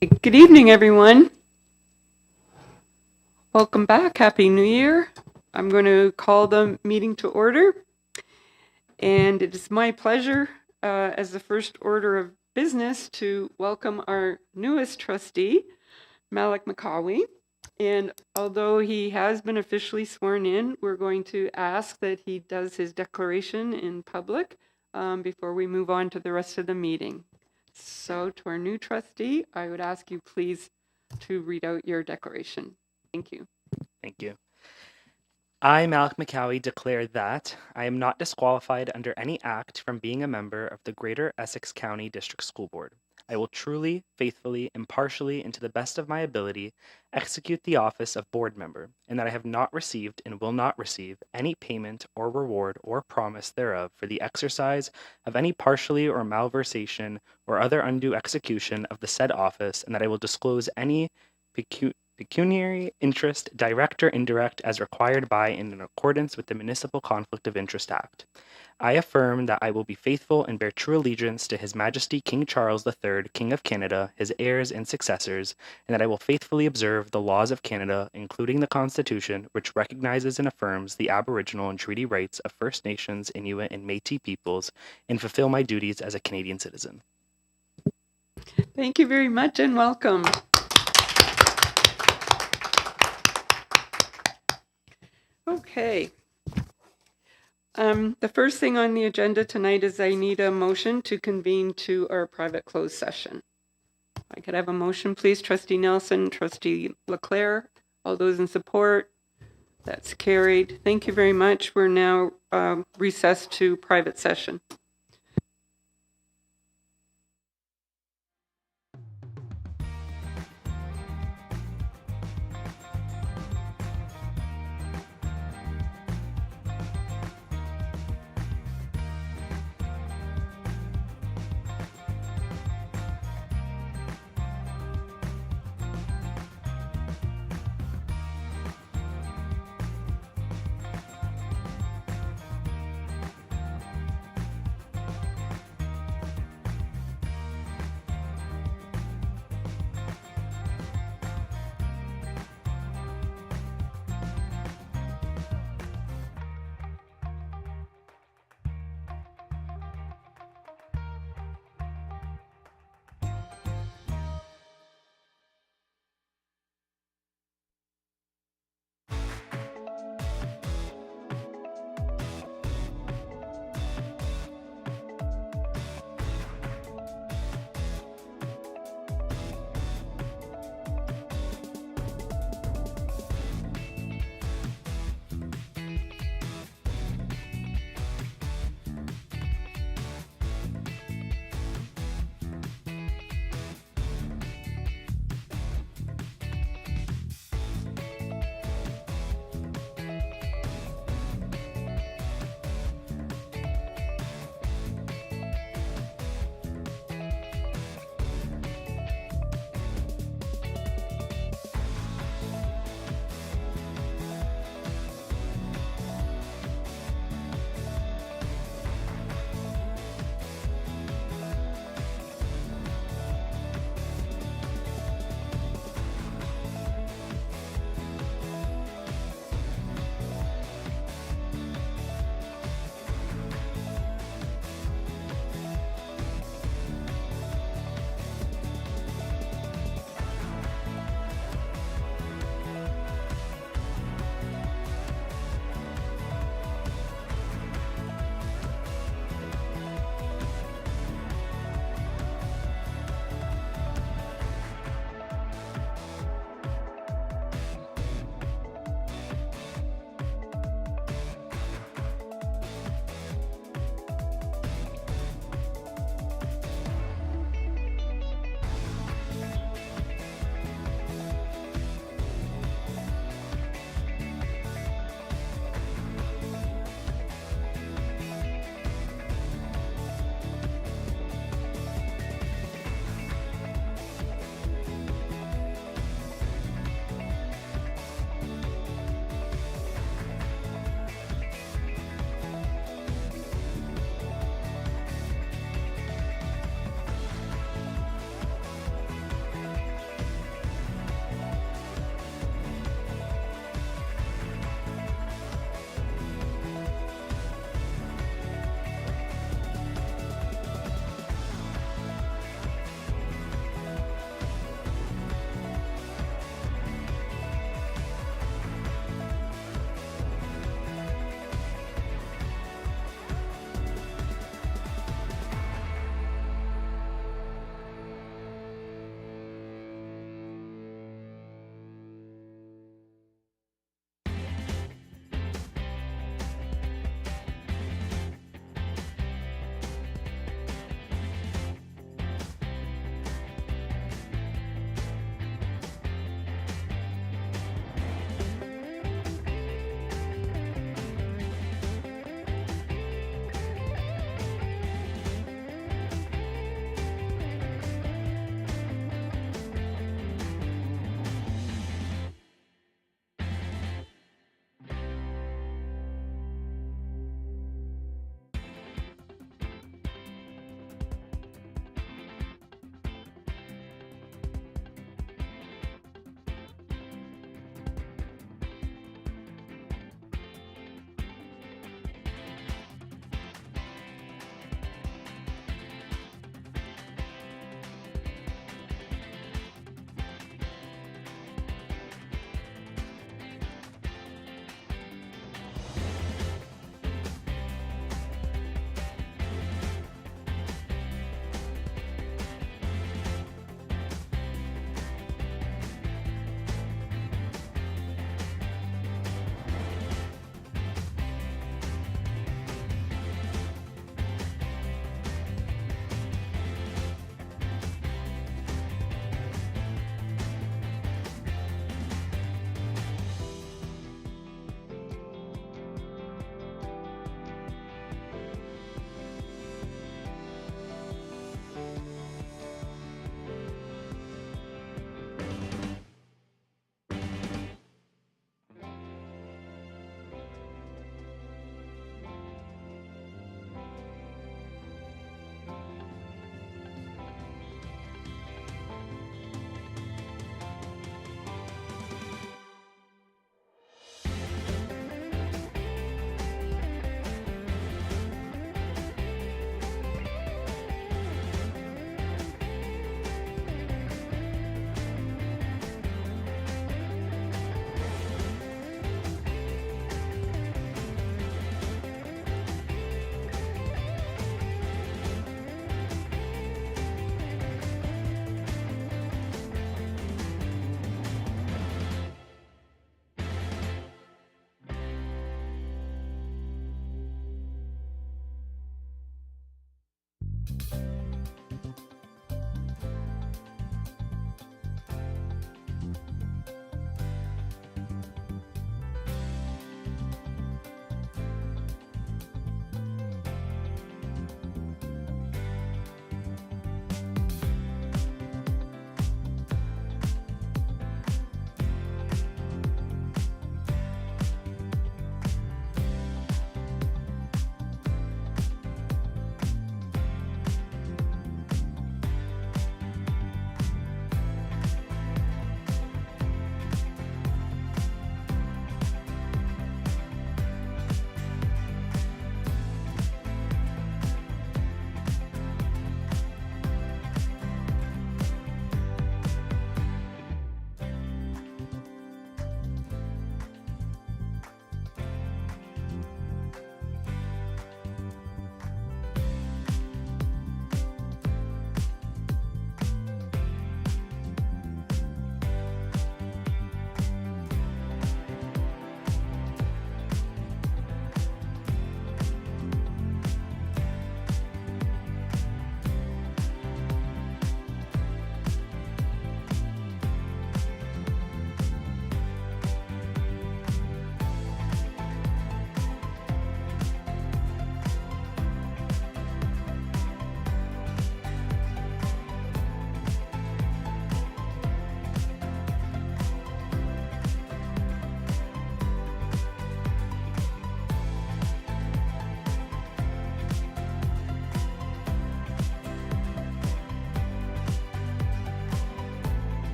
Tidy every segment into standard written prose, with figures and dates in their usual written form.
Good evening, everyone. Welcome back. Happy New Year. I'm going to call the meeting to order. And it is my pleasure, as the first order of business, to welcome our newest trustee, Malik McCauley. And although he has been officially sworn in, we're going to ask that he does his declaration in public before we move on to the rest of the meeting. So to our new trustee, I would ask you please to read out your declaration. Thank you. Thank you. I, Malik McCauley, declare that I am not disqualified under any act from being a member of the Greater Essex County District School Board. I will truly, faithfully, impartially, and to the best of my ability execute the office of board member, and that I have not received and will not receive any payment or reward or promise thereof for the exercise of any partially or malversation or other undue execution of the said office, and that I will disclose any pecuniary interest, direct or indirect, as required by and in accordance with the Municipal Conflict of Interest Act. I affirm that I will be faithful and bear true allegiance to His Majesty King Charles III, King of Canada, his heirs and successors, and that I will faithfully observe the laws of Canada, including the Constitution, which recognizes and affirms the Aboriginal and treaty rights of First Nations, Inuit, and Métis peoples, and fulfill my duties as a Canadian citizen. Thank you very much and welcome. Okay. The first thing on the agenda tonight is I need a motion to convene to our private closed session. I could have a motion, please. Trustee Nelson, Trustee Leclerc, all those in support. That's carried. Thank you very much. We're now recessed to private session.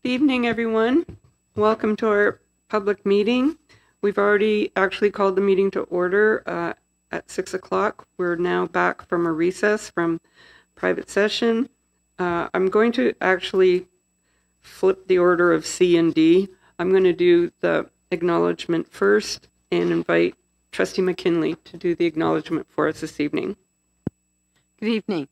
Good evening, everyone. Welcome to our public meeting. We've already actually called the meeting to order at 6 o'clock. We're now back from a recess from private session. I'm going to actually flip the order of C and D. I'm going to do the acknowledgement first and invite Trustee McKinley to do the acknowledgement for us this evening. Good evening.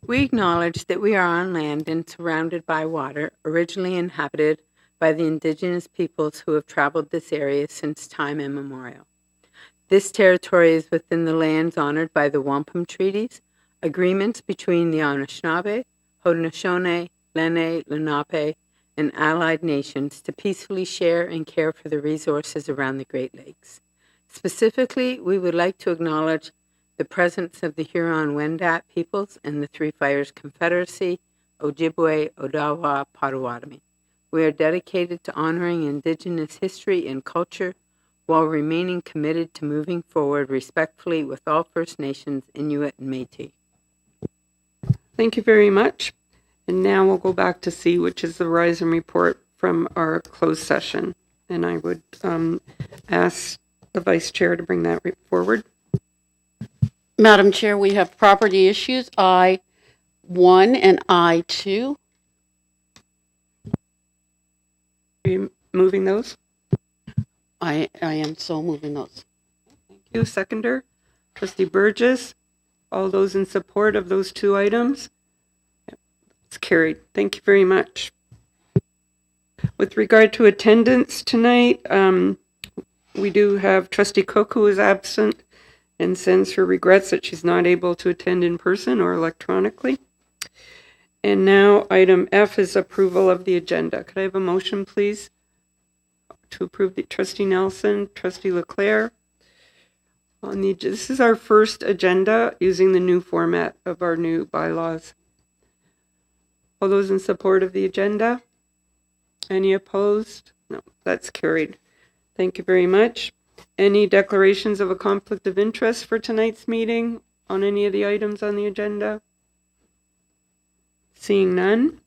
We acknowledge that we are on land and surrounded by water, originally inhabited by the indigenous peoples who have traveled this area since time immemorial. This territory is within the lands honored by the Wampum Treaties, agreements between the Anishinaabe, Haudenosaunee, Lenni, Lenape, and allied nations to peacefully share and care for the resources around the Great Lakes. Specifically, we would like to acknowledge the presence of the Huron-Wendat peoples and the Three Fires Confederacy, Ojibwe, Odawa, Potawatomi. We are dedicated to honoring Indigenous history and culture while remaining committed to moving forward respectfully with all First Nations, Inuit, and Métis. Thank you very much. And now we'll go back to C, which is the Rise and Report from our closed session. And I would ask the Vice Chair to bring that forward. Madam Chair, we have property issues I-1 and I-2. Are you moving those? I am so moving those. Thank you. Seconder, Trustee Burgess. All those in support of those two items? It's carried. Thank you very much. With regard to attendance tonight, we do have Trustee Cook, who is absent and sends her regrets that she's not able to attend in person or electronically. And now item F is approval of the agenda. Could I have a motion, please, to approve the Trustee Nelson, Trustee Leclerc? This is our first agenda using the new format of our new bylaws. All those in support of the agenda? Any opposed? No, that's carried. Thank you very much. Any declarations of a conflict of interest for tonight's meeting on any of the items on the agenda? Seeing none.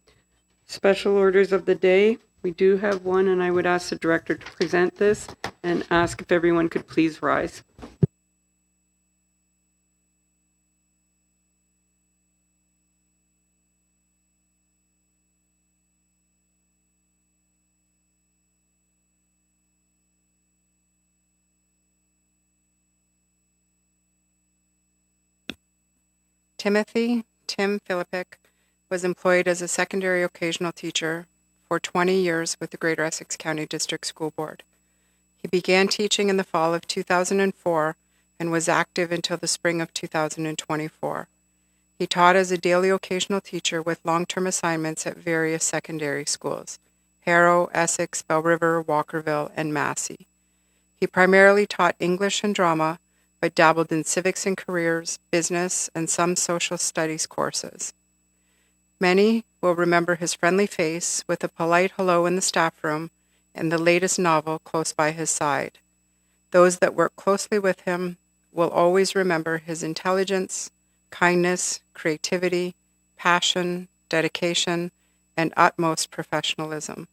Special orders of the day. We do have one, and I would ask the director to present this and ask if everyone could please rise. Timothy Tim Philippic was employed as a secondary occasional teacher for 20 years with the Greater Essex County District School Board. He began teaching in the fall of 2004 and was active until the spring of 2024. He taught as a daily occasional teacher with long-term assignments at various secondary schools, Harrow, Essex, Bell River, Walkerville, and Massey. He primarily taught English and drama, but dabbled in civics and careers, business, and some social studies courses. Many will remember his friendly face with a polite hello in the staff room and the latest novel close by his side. Those that work closely with him will always remember his intelligence, kindness, creativity, passion, dedication, and utmost professionalism.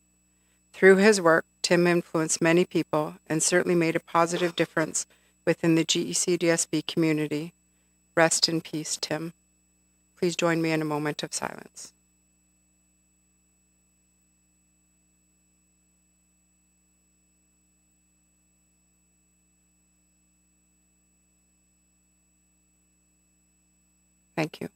Through his work, Tim influenced many people and certainly made a positive difference within the GECDSB community. Rest in peace, Tim. Please join me in a moment of silence. Thank you.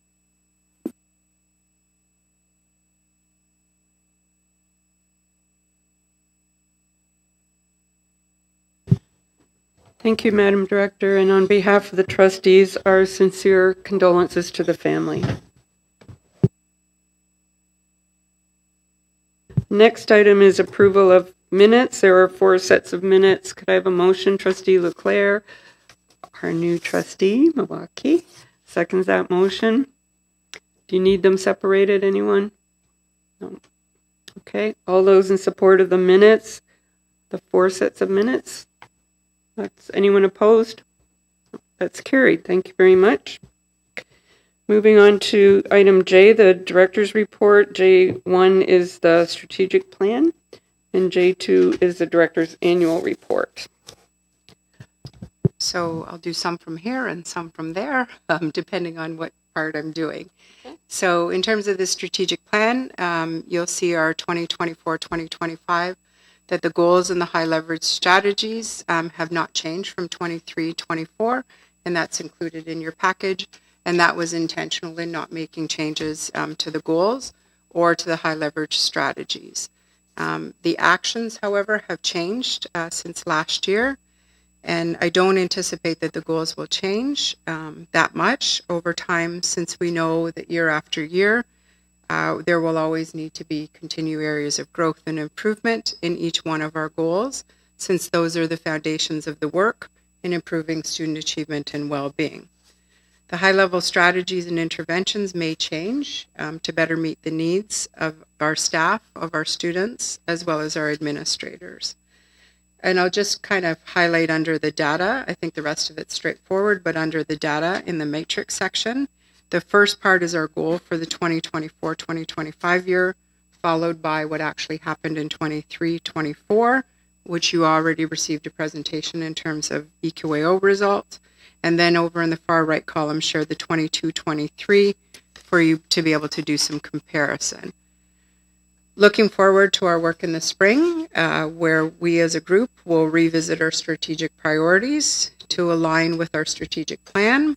Thank you, Madam Director, and on behalf of the trustees, our sincere condolences to the family. Next item is approval of minutes. There are 4 sets of minutes. Could I have a motion? Trustee Leclerc, our new trustee, Milwaukee, seconds that motion. Do you need them separated, anyone? No. Okay, all those in support of the minutes, the 4 sets of minutes? Anyone opposed? That's carried. Thank you very much. Moving on to item J, the director's report. J1 is the strategic plan, and J2 is the director's annual report. So I'll do some from here and some from there, depending on what part I'm doing. Okay. So in terms of the strategic plan, you'll see our 2024-2025, that the goals and the high leverage strategies have not changed from 23-24, and that's included in your package. And that was intentional in not making changes to the goals or to the high leverage strategies. The actions, however, have changed since last year. And I don't anticipate that the goals will change that much over time, since we know that year after year, there will always need to be continued areas of growth and improvement in each one of our goals, since those are the foundations of the work in improving student achievement and well-being. The high-level strategies and interventions may change to better meet the needs of our staff, of our students, as well as our administrators. And I'll just kind of highlight under the data. I think the rest of it's straightforward, but under the data in the matrix section, the first part is our goal for the 2024-2025 year, followed by what actually happened in 23-24, which you already received a presentation in terms of EQAO results. And then over in the far right column, share the 22-23 for you to be able to do some comparison. Looking forward to our work in the spring, where we as a group will revisit our strategic priorities to align with our strategic plan,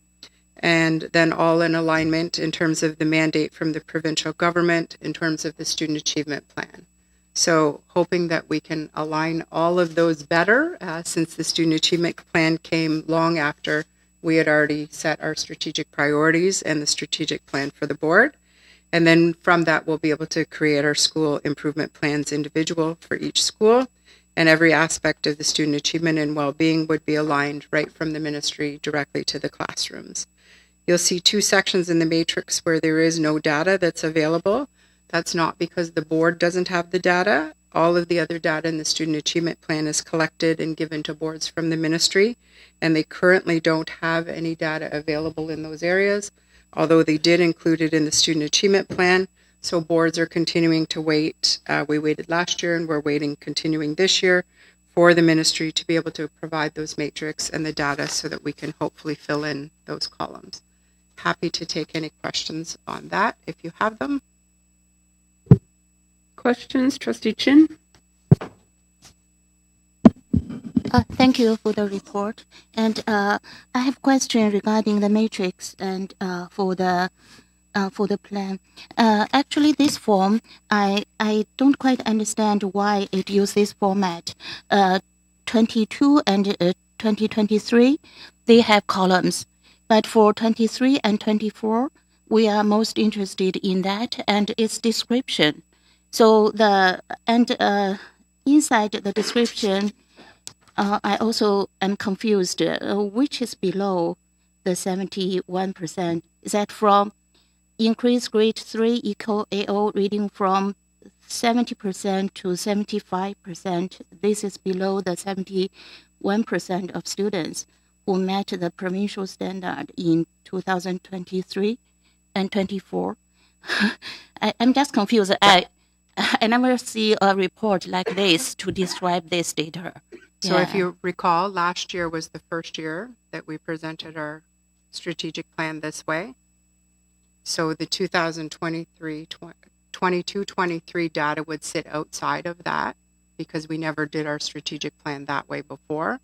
and then all in alignment in terms of the mandate from the provincial government in terms of the student achievement plan. So hoping that we can align all of those better, since the student achievement plan came long after we had already set our strategic priorities and the strategic plan for the board. And then from that, we'll be able to create our school improvement plans individual for each school, and every aspect of the student achievement and well-being would be aligned right from the ministry directly to the classrooms. You'll see 2 sections in the matrix where there is no data that's available. That's not because the board doesn't have the data. All of the other data in the student achievement plan is collected and given to boards from the ministry, and they currently don't have any data available in those areas, although they did include it in the student achievement plan. So boards are continuing to wait. We waited last year and we're continuing this year for the ministry to be able to provide those matrix and the data so that we can hopefully fill in those columns. Happy to take any questions on that if you have them. Questions? Trustee Chin? Thank you for the report. And I have a question regarding the matrix and for the plan. Actually, this form, I don't quite understand why it uses this format. 22 and 2023, they have columns. But for 23 and 24, we are most interested in that and its description. So inside the description, I also am confused, which is below the 71%. Is that from increased grade 3 EQAO reading from 70% to 75%? This is below the 71% of students who met the provincial standard in 2023 and 24. I'm just confused. I never see a report like this to describe this data. So if Yeah. you recall, last year was the first year that we presented our strategic plan this way. So the 22-23 data would sit outside of that because we never did our strategic plan that way before.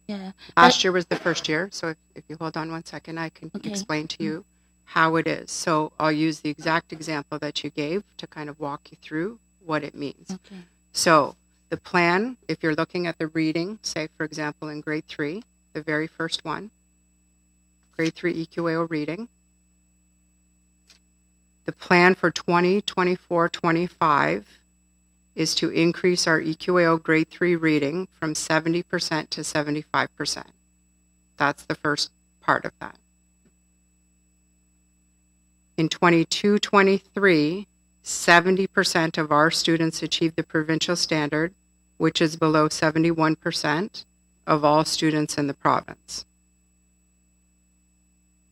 Yeah. Last year was the first year. So if you hold on one second, I can Okay. explain to you how it is. So I'll use the exact example that you gave to kind of walk you through what it means. Okay. So the plan, if you're looking at the reading, say, for example, in grade 3, the very first one, grade 3 EQAO reading, the plan for 2024-25 is to increase our EQAO grade 3 reading from 70% to 75%. That's the first part of that. In 22-23, 70% of our students achieved the provincial standard, which is below 71% of all students in the province.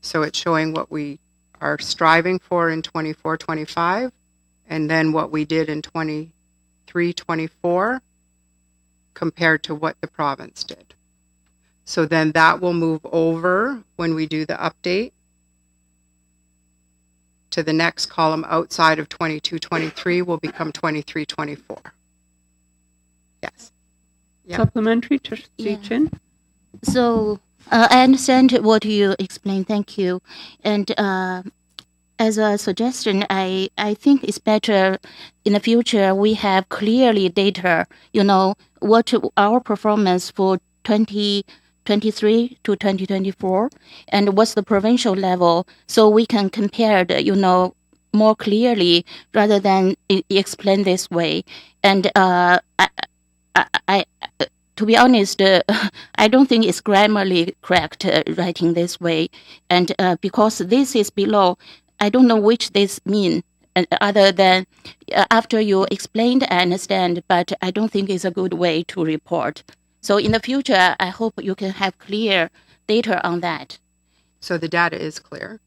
So it's showing what we are striving for in 24-25, and then what we did in 23-24 compared to what the province did. So then that will move over when we do the update to the next column outside of 22-23 will become 23-24. Yes. Yeah. Supplementary, Trustee Yeah. Chin? So I understand what you explained. Thank you. And as a suggestion, I think it's better in the future we have clearly data, what our performance for 2023 to 2024 and what's the provincial level, so we can compare more clearly rather than explain this way. And I to be honest, I don't think it's grammarly correct writing this way. And because this is below, I don't know which this mean, other than after you explained, I understand, but I don't think it's a good way to report. So in the future, I hope you can have clear data on that. So the data is clear.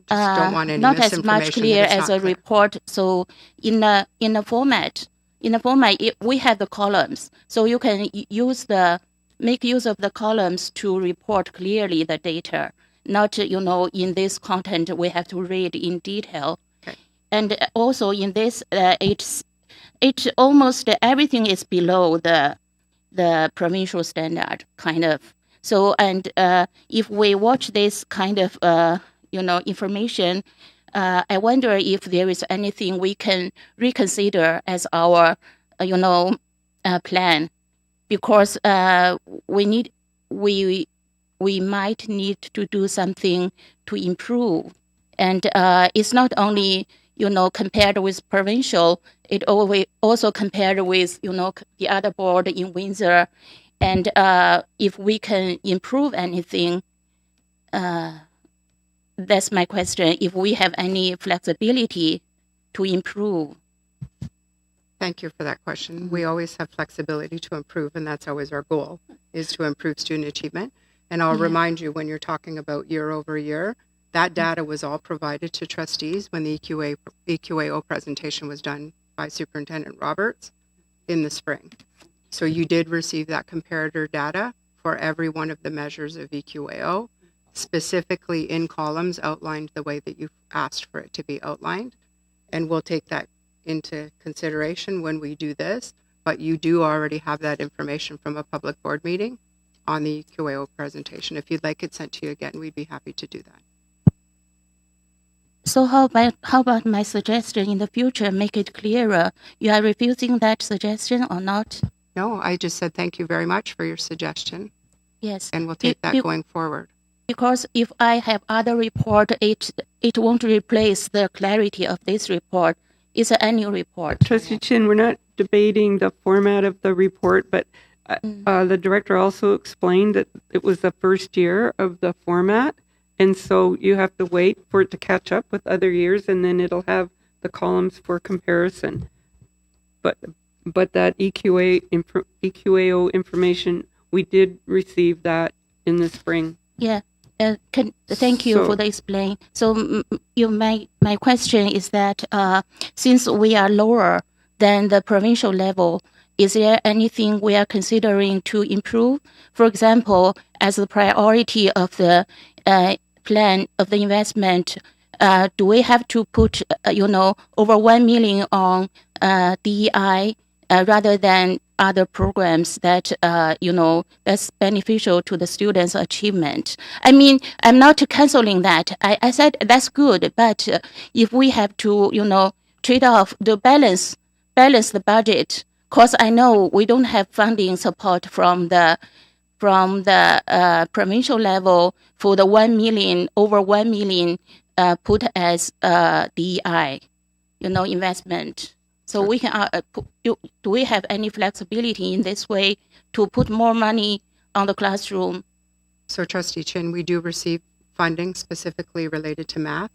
Just don't want any Not as misinformation much clear that it's as not a clear. report. So in the format, we have the columns, so you can make use of the columns to report clearly the data. Not in this content we have to read in detail. Okay. And also in this, it's almost everything is below the provincial standard, kind of. So, and if we watch this kind of information, I wonder if there is anything we can reconsider as our plan, because we might need to do something to improve. And it's not only compared with provincial, it also compared with the other board in Windsor. And if we can improve anything, that's my question, if we have any flexibility to improve. Thank you for that question. We always have flexibility to improve, and that's always our goal, is to improve student achievement. And I'll remind you, when you're talking about year over year, that data was all provided to trustees when the EQAO presentation was done by Superintendent Roberts in the spring. So you did receive that comparator data for every one of the measures of EQAO, specifically in columns outlined the way that you asked for it to be outlined. And we'll take that into consideration when we do this, but you do already have that information from a public board meeting on the EQAO presentation. If you'd like it sent to you again, we'd be happy to do that. So how about my suggestion in the future, make it clearer? You are refusing that suggestion or not? No, I just said thank you very much for your suggestion, Yes. and we'll take that going forward. Because if I have other report, it won't replace the clarity of this report. It's an annual report. Trustee Chin, we're not debating the format of the report, but the director also explained that it was the first year of the format, and so you have to wait for it to catch up with other years, and then it'll have the columns for comparison. But that EQAO information, we did receive that in the spring. Yeah. Thank you So- for the explain. So my question is that since we are lower than the provincial level, is there anything we are considering to improve? For example, as the priority of the plan of the investment, do we have to put over 1 million on DEI rather than other programs that that's beneficial to the students' achievement? I mean, I'm not canceling that. I said that's good, but if we have to trade off the balance the budget, because I know we don't have funding support from the provincial level for the 1 million over 1 million put as DEI investment. So we can do we have any flexibility in this way to put more money on the classroom? So Trustee Chin, we do receive funding specifically related to math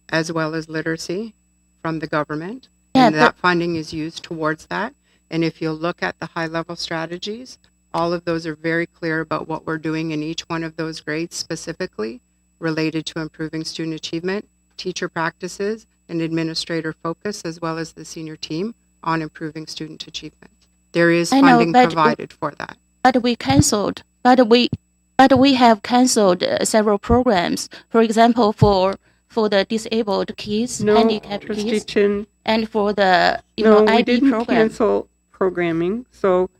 as well as literacy from the government. Yeah, And that funding is used towards that. And if you look at the high-level strategies, all of those are very clear about what we're doing in each one of those grades specifically related to improving student achievement, teacher practices, and administrator focus, as well as the senior team on improving student achievement. There is I know, funding but- provided for that. But we canceled. But we have canceled several programs. For example, for the disabled kids, No, handicapped Trustee kids, Chin, and for the no, we IB didn't program. cancel programming. So,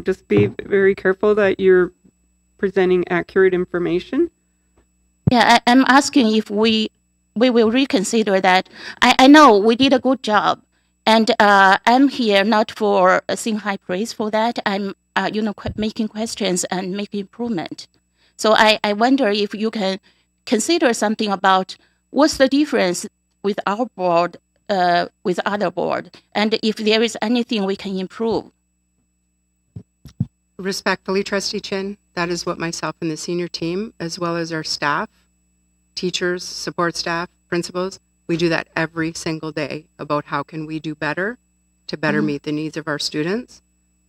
just be very careful that you're presenting accurate information. Yeah, I'm asking if we will reconsider that. I know we did a good job, and I'm here not for saying high praise for that. I'm making questions and making improvement. So I wonder if you can consider something about what's the difference with our board with other board, and if there is anything we can improve. Respectfully, Trustee Chin, that is what myself and the senior team, as well as our staff, teachers, support staff, principals, we do that every single day about how can we do better to better meet the needs of our students,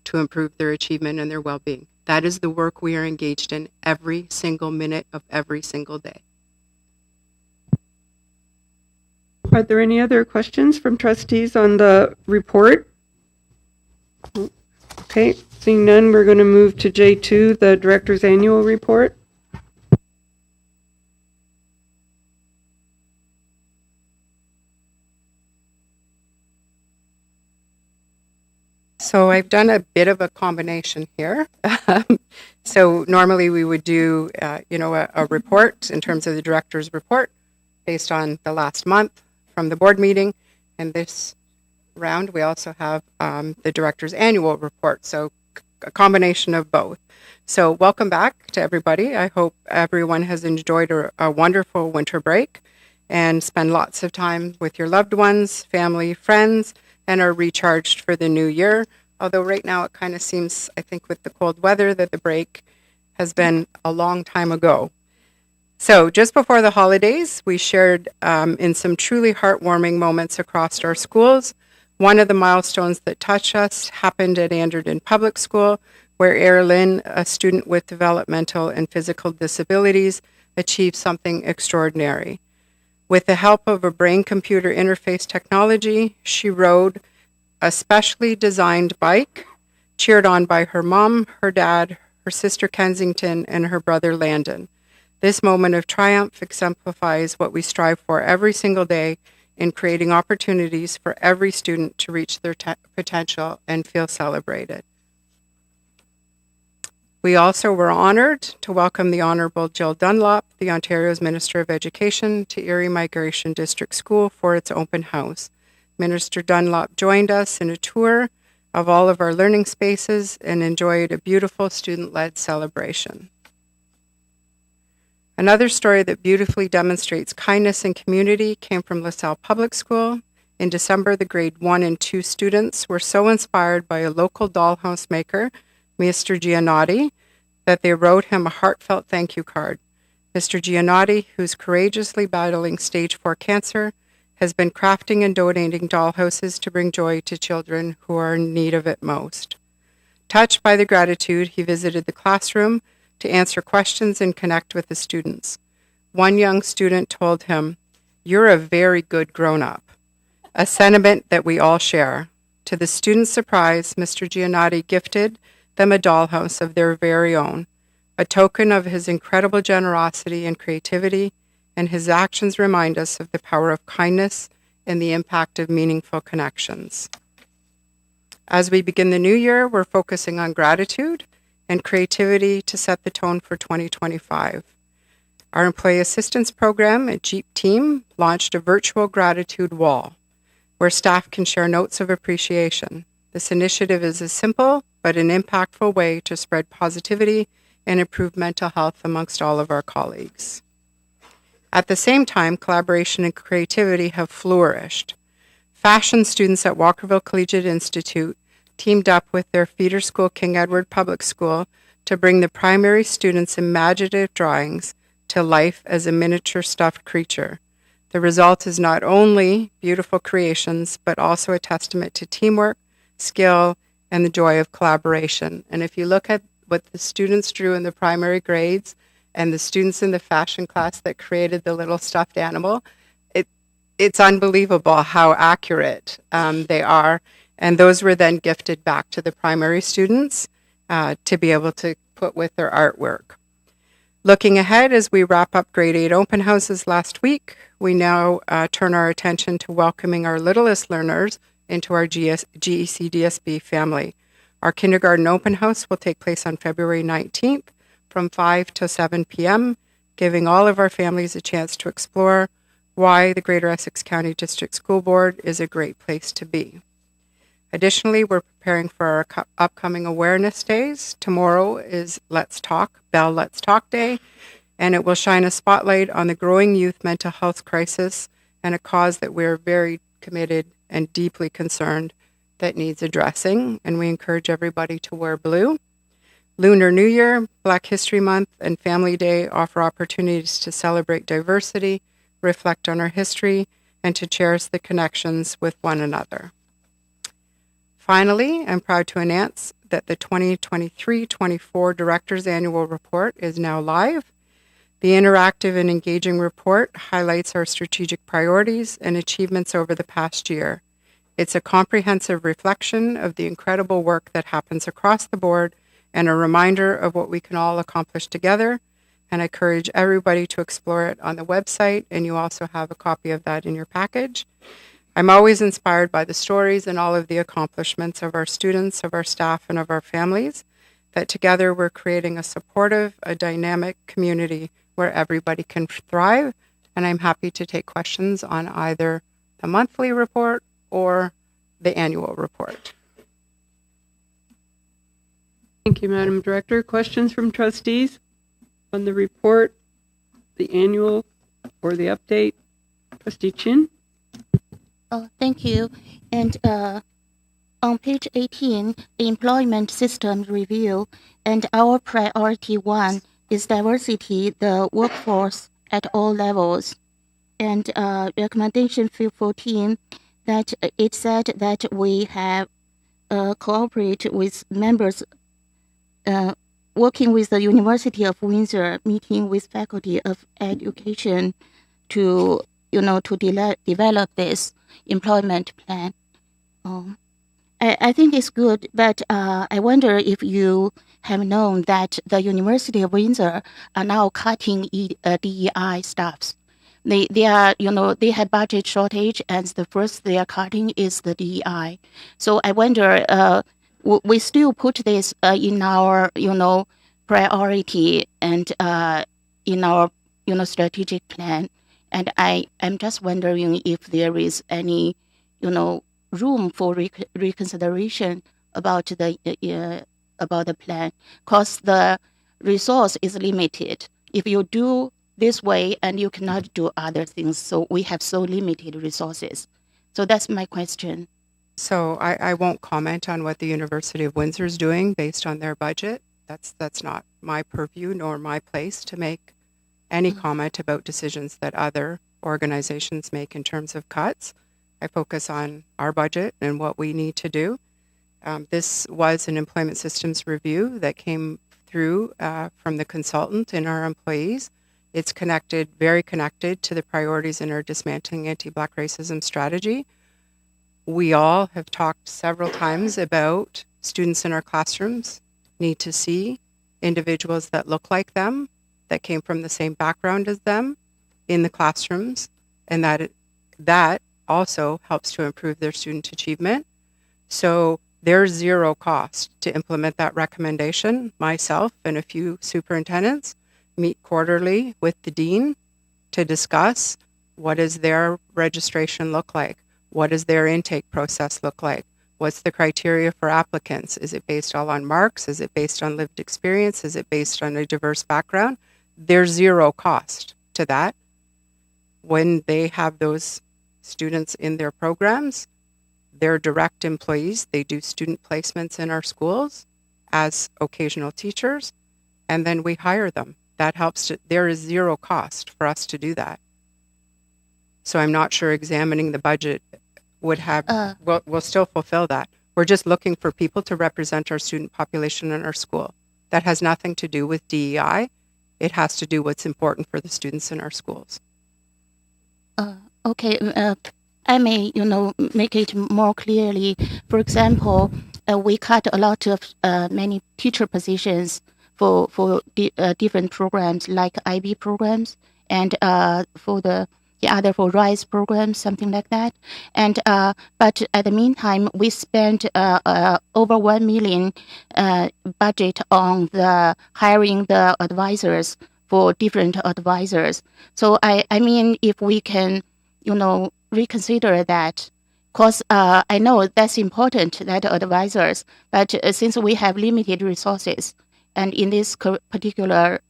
to improve their achievement and their well-being. That is the work we are engaged in every single minute of every single day. Are there any other questions from trustees on the report? Okay, seeing none, we're going to move to J2, the director's annual report. So I've done a bit of a combination here. So normally we would do, a report in terms of the director's report based on the last month from the board meeting. And this round, we also have the director's annual report. So a combination of both. So welcome back to everybody. I hope everyone has enjoyed a wonderful winter break and spend lots of time with your loved ones, family, friends, and are recharged for the new year. Although right now it kind of seems, I think with the cold weather, that the break has been a long time ago. So just before the holidays, we shared in some truly heartwarming moments across our schools. One of the milestones that touched us happened at Anderton Public School, where Erin, a student with developmental and physical disabilities, achieved something extraordinary. With the help of a brain-computer interface technology, she rode a specially designed bike, cheered on by her mom, her dad, her sister Kensington, and her brother Landon. This moment of triumph exemplifies what we strive for every single day in creating opportunities for every student to reach their potential and feel celebrated. We also were honored to welcome the Honourable Jill Dunlop, the Ontario's Minister of Education, to Erie Migration District School for its open house. Minister Dunlop joined us in a tour of all of our learning spaces and enjoyed a beautiful student-led celebration. Another story that beautifully demonstrates kindness and community came from LaSalle Public School. In December, the grade 1 and 2 students were so inspired by a local dollhouse maker, Mr. Giannotti, that they wrote him a heartfelt thank you card. Mr. Giannotti, who's courageously battling stage 4 cancer, has been crafting and donating dollhouses to bring joy to children who are in need of it most. Touched by the gratitude, he visited the classroom to answer questions and connect with the students. One young student told him, "You're a very good grown-up," a sentiment that we all share. To the students' surprise, Mr. Giannotti gifted them a dollhouse of their very own, a token of his incredible generosity and creativity, and his actions remind us of the power of kindness and the impact of meaningful connections. As we begin the new year, we're focusing on gratitude and creativity to set the tone for 2025. Our Employee Assistance Program at Jeep Team launched a virtual gratitude wall where staff can share notes of appreciation. This initiative is a simple but an impactful way to spread positivity and improve mental health amongst all of our colleagues. At the same time, collaboration and creativity have flourished. Fashion students at Walkerville Collegiate Institute teamed up with their feeder school, King Edward Public School, to bring the primary students' imaginative drawings to life as a miniature stuffed creature. The result is not only beautiful creations, but also a testament to teamwork, skill, and the joy of collaboration. And if you look at what the students drew in the primary grades and the students in the fashion class that created the little stuffed animal, it's unbelievable how accurate they are. And those were then gifted back to the primary students to be able to put with their artwork. Looking ahead, as we wrap up grade 8 open houses last week, we now turn our attention to welcoming our littlest learners into our GECDSB family. Our kindergarten open house will take place on February 19th from 5 to 7 p.m., giving all of our families a chance to explore why the Greater Essex County District School Board is a great place to be. Additionally, we're preparing for our upcoming awareness days. Tomorrow is Bell Let's Talk Day, and it will shine a spotlight on the growing youth mental health crisis and a cause that we're very committed and deeply concerned that needs addressing, and we encourage everybody to wear blue. Lunar New Year, Black History Month, and Family Day offer opportunities to celebrate diversity, reflect on our history, and to cherish the connections with one another. Finally, I'm proud to announce that the 2023-24 Director's Annual Report is now live. The interactive and engaging report highlights our strategic priorities and achievements over the past year. It's a comprehensive reflection of the incredible work that happens across the board and a reminder of what we can all accomplish together. And I encourage everybody to explore it on the website, and you also have a copy of that in your package. I'm always inspired by the stories and all of the accomplishments of our students, of our staff, and of our families, that together we're creating a supportive, a dynamic community where everybody can thrive. And I'm happy to take questions on either the monthly report or the annual report. Thank you, Madam Director. Questions from trustees on the report, the annual, or the update? Trustee Chin? Oh, thank you. And on page 18, the employment system review, and our priority 1 is diversity, the workforce at all levels. And recommendation 14, that it said that we have cooperate with members working with the University of Windsor, meeting with faculty of education to, to develop this employment plan. I think it's good, but I wonder if you have known that the University of Windsor are now cutting DEI staffs. They are, they have budget shortage, and the first they are cutting is the DEI. So I wonder, we still put this in our, priority and in our, strategic plan. And I'm just wondering if there is any, room for reconsideration about the plan, because the resource is limited. If you do this way, and you cannot do other things, so we have so limited resources. So that's my question. So I won't comment on what the University of Windsor is doing based on their budget. That's not my purview nor my place to make any comment about decisions that other organizations make in terms of cuts. I focus on our budget and what we need to do. This was an employment systems review that came through from the consultant and our employees. It's connected, very connected to the priorities in our dismantling anti-Black racism strategy. We all have talked several times about students in our classrooms need to see individuals that look like them, that came from the same background as them in the classrooms, and that also helps to improve their student achievement. So there's zero cost to implement that recommendation. Myself and a few superintendents meet quarterly with the dean to discuss what does their registration look like? What does their intake process look like? What's the criteria for applicants? Is it based all on marks? Is it based on lived experience? Is it based on a diverse background? There's zero cost to that. When they have those students in their programs, they're direct employees. They do student placements in our schools as occasional teachers, and then we hire them. That helps to, there is zero cost for us to do that. So I'm not sure examining the budget would have, will still fulfill that. We're just looking for people to represent our student population in our school. That has nothing to do with DEI. It has to do what's important for the students in our schools. Okay, I may, make it more clearly. For example, we cut a lot of many teacher positions for different programs like IB programs and for the other for RISE programs, something like that. And but at the meantime, we spent over 1 million budget on the hiring the advisors for different advisors. So I mean, if we can, reconsider that, because I know that's important, that advisors, but since we have limited resources, and in this particular,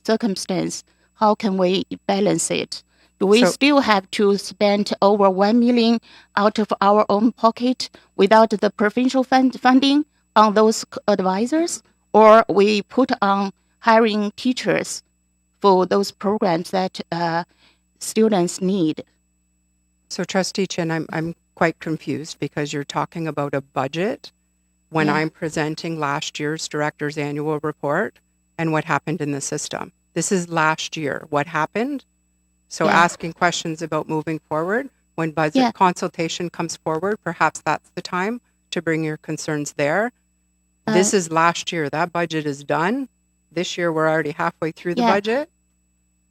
circumstance, how can we balance it? Do we still have to spend over 1 million out of our own pocket without the provincial funding on those advisors, or we put on hiring teachers for those programs that students need? So, Trustee Chin, I'm quite confused because you're talking about a budget when I'm presenting last year's director's annual report and what happened in the system. This is last year. What happened? So asking questions about moving forward, when budget consultation comes forward, perhaps that's the time to bring your concerns there. This is last year. That budget is done. This year, we're already halfway through the budget.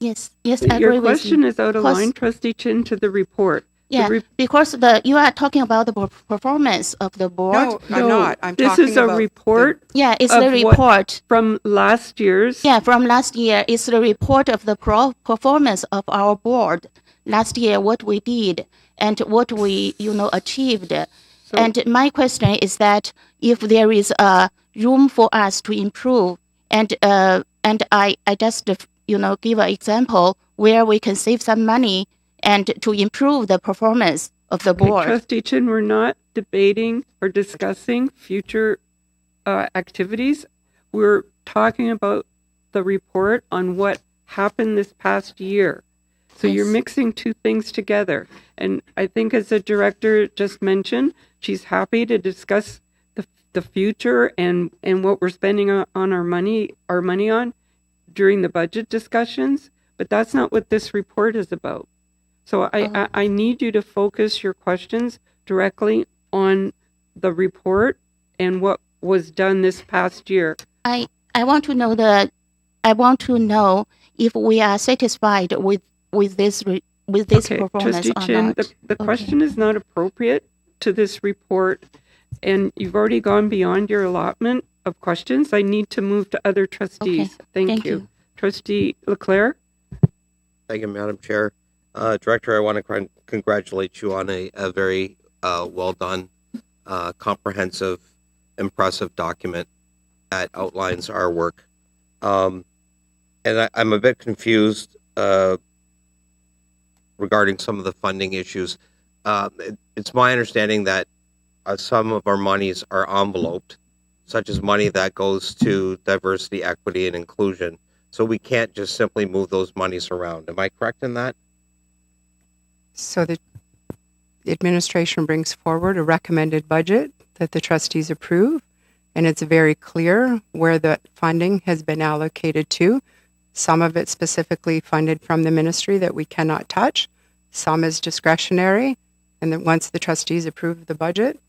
Yes, I agree with you. Your question is out of line, Trustee Chin, to the report. Yeah, because you are talking about the performance of the board. No, I'm not. I'm this talking is a about report. It's the report from last year's. Yeah, from last year. It's the report of the performance of our board last year, what we did and what we, achieved. And my question is that if there is room for us to improve, and I just give an example where we can save some money and to improve the performance of the board. Trustee Chin, we're not debating or discussing future activities. We're talking about the report on what happened this past year. So you're mixing two things together. And I think, as the director just mentioned, she's happy to discuss the future and what we're spending on our money on during the budget discussions. But that's not what this report is about. So I need you to focus your questions directly on the report and what was done this past year. I want to know if we are satisfied with this performance Trustee or Chin, not. the question is not appropriate to this report, and you've already gone beyond your allotment of questions. I need to move to other trustees. Thank you. Trustee Leclerc. Thank you, Madam Chair. Director, I want to congratulate you on a very well done, comprehensive, impressive document that outlines our work. And I'm a bit confused regarding some of the funding issues. It's my understanding that some of our monies are enveloped, such as money that goes to diversity, equity, and inclusion. So we can't just simply move those monies around. Am I correct in that? So the administration brings forward a recommended budget that the trustees approve, and it's very clear where the funding has been allocated to. Some of it specifically funded from the ministry that we cannot touch. Some is discretionary, and then once the trustees approve the budget,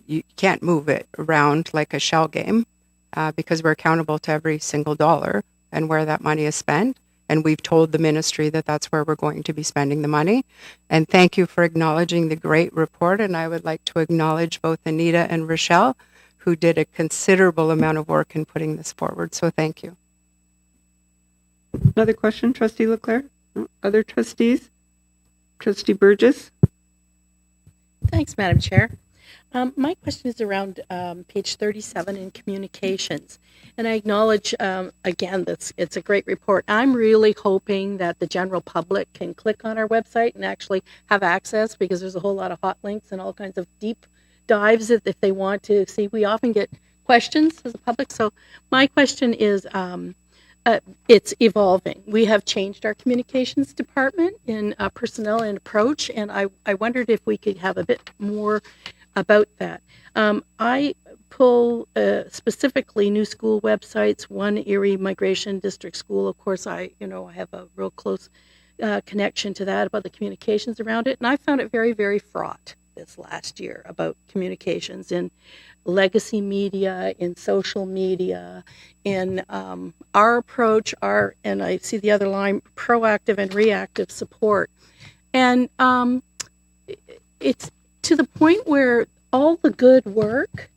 you can't move it around like a shell game because we're accountable to every single dollar and where that money is spent. And we've told the ministry that that's where we're going to be spending the money. And thank you for acknowledging the great report. And I would like to acknowledge both Anita and Rochelle, who did a considerable amount of work in putting this forward. So thank you. Another question, Trustee Leclerc? No? Other trustees? Trustee Burgess? Thanks, Madam Chair. My question is around page 37 in communications. And I acknowledge, again, it's a great report. I'm really hoping that the general public can click on our website and actually have access, because there's a whole lot of hot links and all kinds of deep dives if they want to see. We often get questions as a public. So my question is, it's evolving. We have changed our communications department in personnel and approach, and I wondered if we could have a bit more about that. I pull specifically new school websites, one Erie Migration District School. Of course, I have a real close connection to that about the communications around it, and I found it very, very fraught this last year about communications in legacy media, in social media, in our approach, and I see the other line, proactive and reactive support. And it's to the point where all the good work,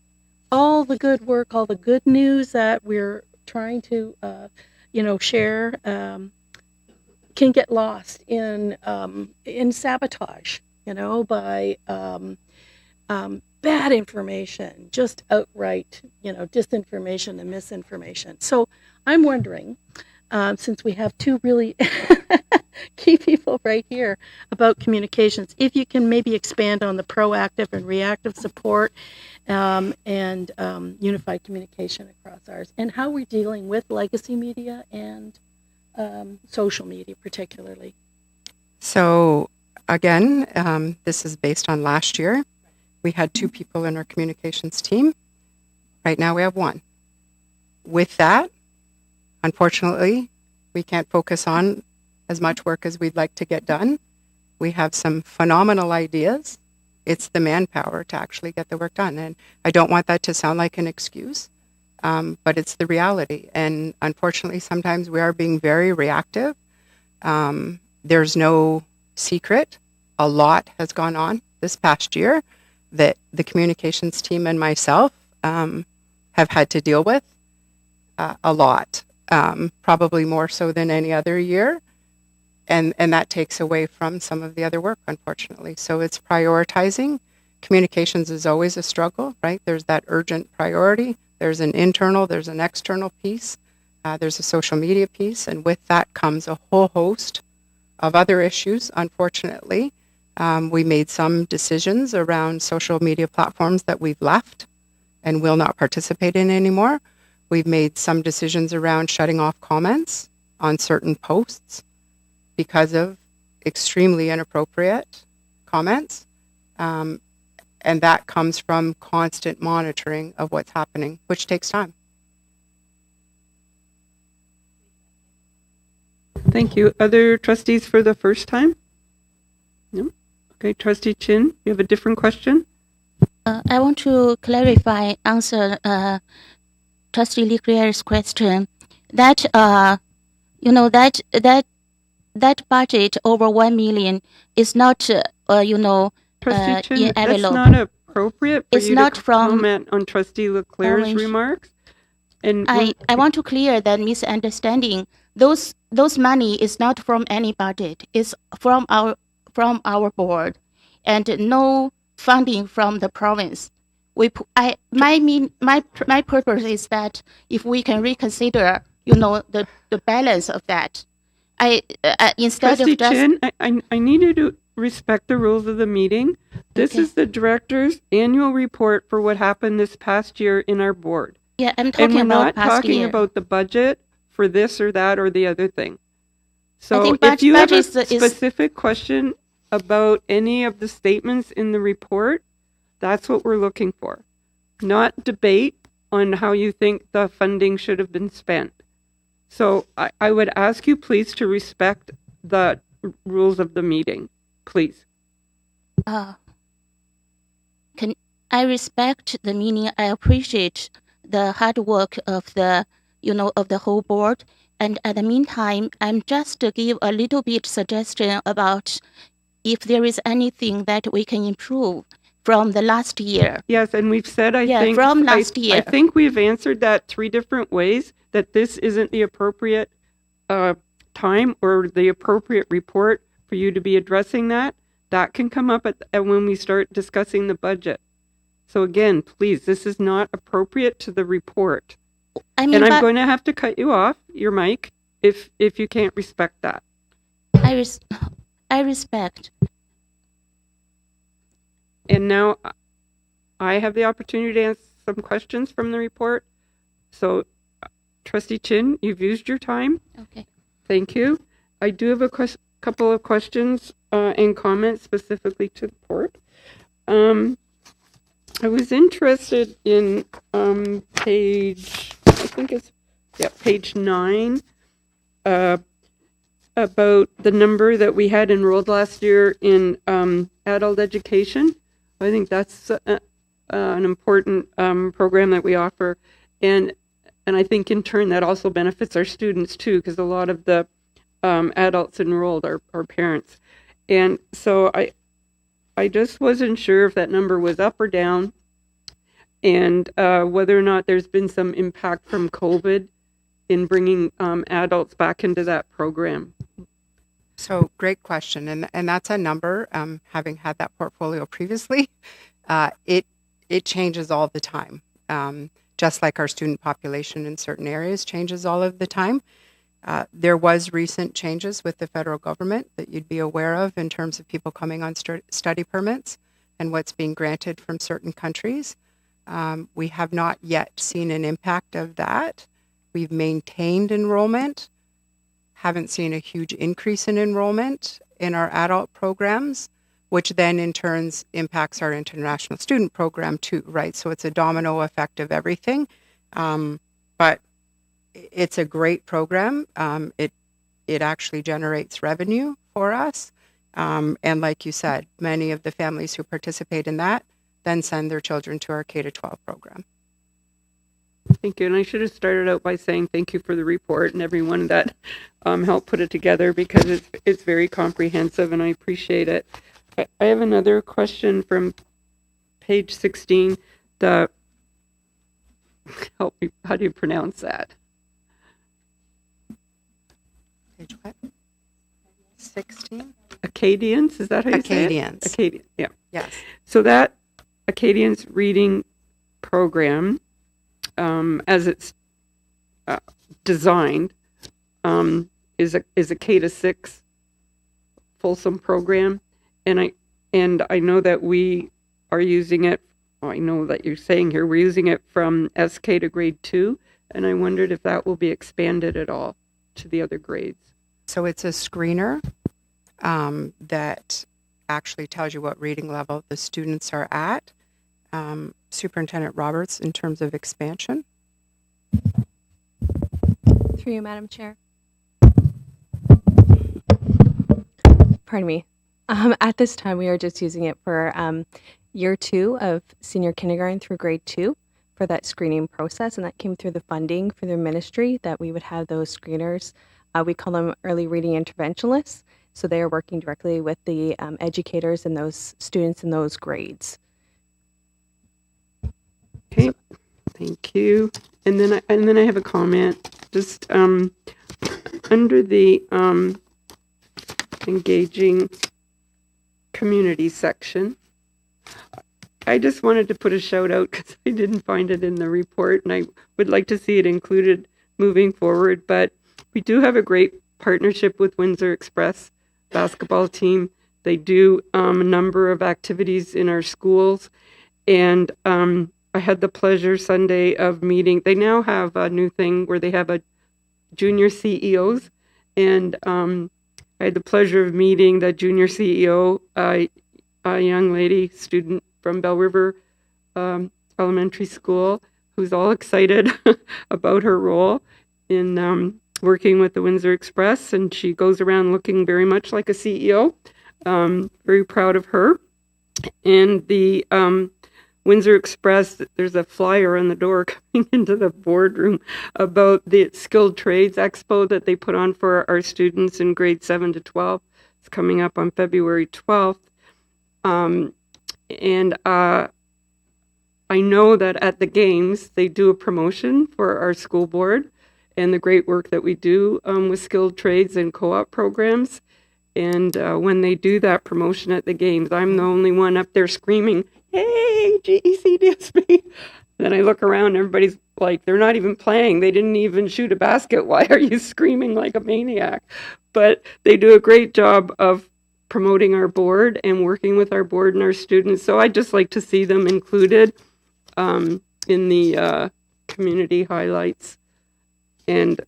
all the good news that we're trying to, share, can get lost in sabotage, by bad information, just outright, disinformation and misinformation. So I'm wondering, since we have two really key people right here about communications, if you can maybe expand on the proactive and reactive support and unified communication across ours, and how we're dealing with legacy media and social media particularly. So again, this is based on last year. We had 2 people in our communications team. Right now we have 1. With that, unfortunately, we can't focus on as much work as we'd like to get done. We have some phenomenal ideas. It's the manpower to actually get the work done. And I don't want that to sound like an excuse, but it's the reality. And unfortunately, sometimes we are being very reactive. There's no secret. A lot has gone on this past year that the communications team and myself have had to deal with a lot, probably more so than any other year. And that takes away from some of the other work, unfortunately. So it's prioritizing. Communications is always a struggle, right? There's that urgent priority. There's an internal, there's an external piece. There's a social media piece. And with that comes a whole host of other issues, unfortunately. We made some decisions around social media platforms that we've left and will not participate in anymore. We've made some decisions around shutting off comments on certain posts because of extremely inappropriate comments. And that comes from constant monitoring of what's happening, which takes time. Thank you. Other trustees for the first time? No? Okay, Trustee Chin, you have a different question? I want to answer Trustee Leclerc's question. That that budget over 1 million is not Trustee Chin, in that's envelope. not appropriate for It's you not to from comment on Trustee Leclerc's Orange. remarks. And I want to clear that misunderstanding. Those money is not from any budget. It's from our board, and no funding from the province. My purpose is that if we can reconsider, the balance of that. Instead Trustee of just Chin, I need you to respect the rules of the meeting. This Okay. is the director's annual report for what happened this past year in our board. yeah, I'm And talking we're about not past talking year. about the budget for this or that or the other thing. So think if you have a budget is- specific question about any of the statements in the report, that's what we're looking for. Not debate on how you think the funding should have been spent. So I would ask you please to respect the rules of the meeting, please. I respect the meaning. I appreciate the hard work of the, of the whole board. And at the meantime, I'm just to give a little bit suggestion about if there is anything that we can improve from the last year. Yes, and we've said, I think, from last year. I think we've answered that 3 different ways, that this isn't the appropriate time or the appropriate report for you to be addressing that. That can come up at when we start discussing the budget. So again, please, this is not appropriate to the report. I mean, and I'm going to have to cut you off, your mic, if you can't respect that. I respect. And now I have the opportunity to answer some questions from the report. So, Trustee Chin, you've used your time. Okay. Thank you. I do have a couple of questions and comments specifically to the report. I was interested in page 9, about the number that we had enrolled last year in adult education. I think that's an important program that we offer, and I think in turn that also benefits our students too, because a lot of the adults enrolled are parents, and so I just wasn't sure if that number was up or down, and whether or not there's been some impact from COVID in bringing adults back into that program. So great question, and that's a number. Having had that portfolio previously, it changes all the time. Just like our student population in certain areas changes all of the time. There was recent changes with the federal government that you'd be aware of in terms of people coming on study permits and what's being granted from certain countries. We have not yet seen an impact of that. We've maintained enrollment, haven't seen a huge increase in enrollment in our adult programs, which then in turn impacts our international student program too, right? So it's a domino effect of everything. But it's a great program. It actually generates revenue for us. And like you said, many of the families who participate in that then send their children to our K-12 program. Thank you. And I should have started out by saying thank you for the report and everyone that helped put it together, because it's very comprehensive and I appreciate it. I have another question from page 16. Help me, how do you pronounce that? Page what? 16? Acadians, is that how you say it? Acadians. Acadian, yeah. Yes. So that Acadians reading program, as it's designed, is a K-6 fulsome program, and I know that we are using it. I know that you're saying here we're using it from SK to grade 2, and I wondered if that will be expanded at all to the other grades. So it's a screener that actually tells you what reading level the students are at. Superintendent Roberts, in terms of expansion. Through you, Madam Chair. Pardon me. At this time, we are just using it for year 2 of senior kindergarten through grade 2 for that screening process, and that came through the funding for the ministry that we would have those screeners. We call them early reading interventionalists, so they are working directly with the educators and those students in those grades. Okay, thank you. And then I have a comment. Just under the engaging community section, I just wanted to put a shout out because I didn't find it in the report, and I would like to see it included moving forward. But we do have a great partnership with Windsor Express basketball team. They do a number of activities in our schools, and I had the pleasure Sunday of meeting. They now have a new thing where they have a junior CEOs, and I had the pleasure of meeting the junior CEO, a young lady, student from Bell River Elementary School, who's all excited about her role in working with the Windsor Express, and she goes around looking very much like a CEO. Very proud of her. And the Windsor Express, there's a flyer on the door coming into the boardroom about the Skilled Trades Expo that they put on for our students in grade 7 to 12. It's coming up on February 12th. And I know that at the games, they do a promotion for our school board and the great work that we do with skilled trades and co-op programs. And when they do that promotion at the games, I'm the only one up there screaming, "Hey, GECDSB!" Then I look around, everybody's like, they're not even playing. They didn't even shoot a basket. Why are you screaming like a maniac? But they do a great job of promoting our board and working with our board and our students. So I'd just like to see them included in the community highlights. And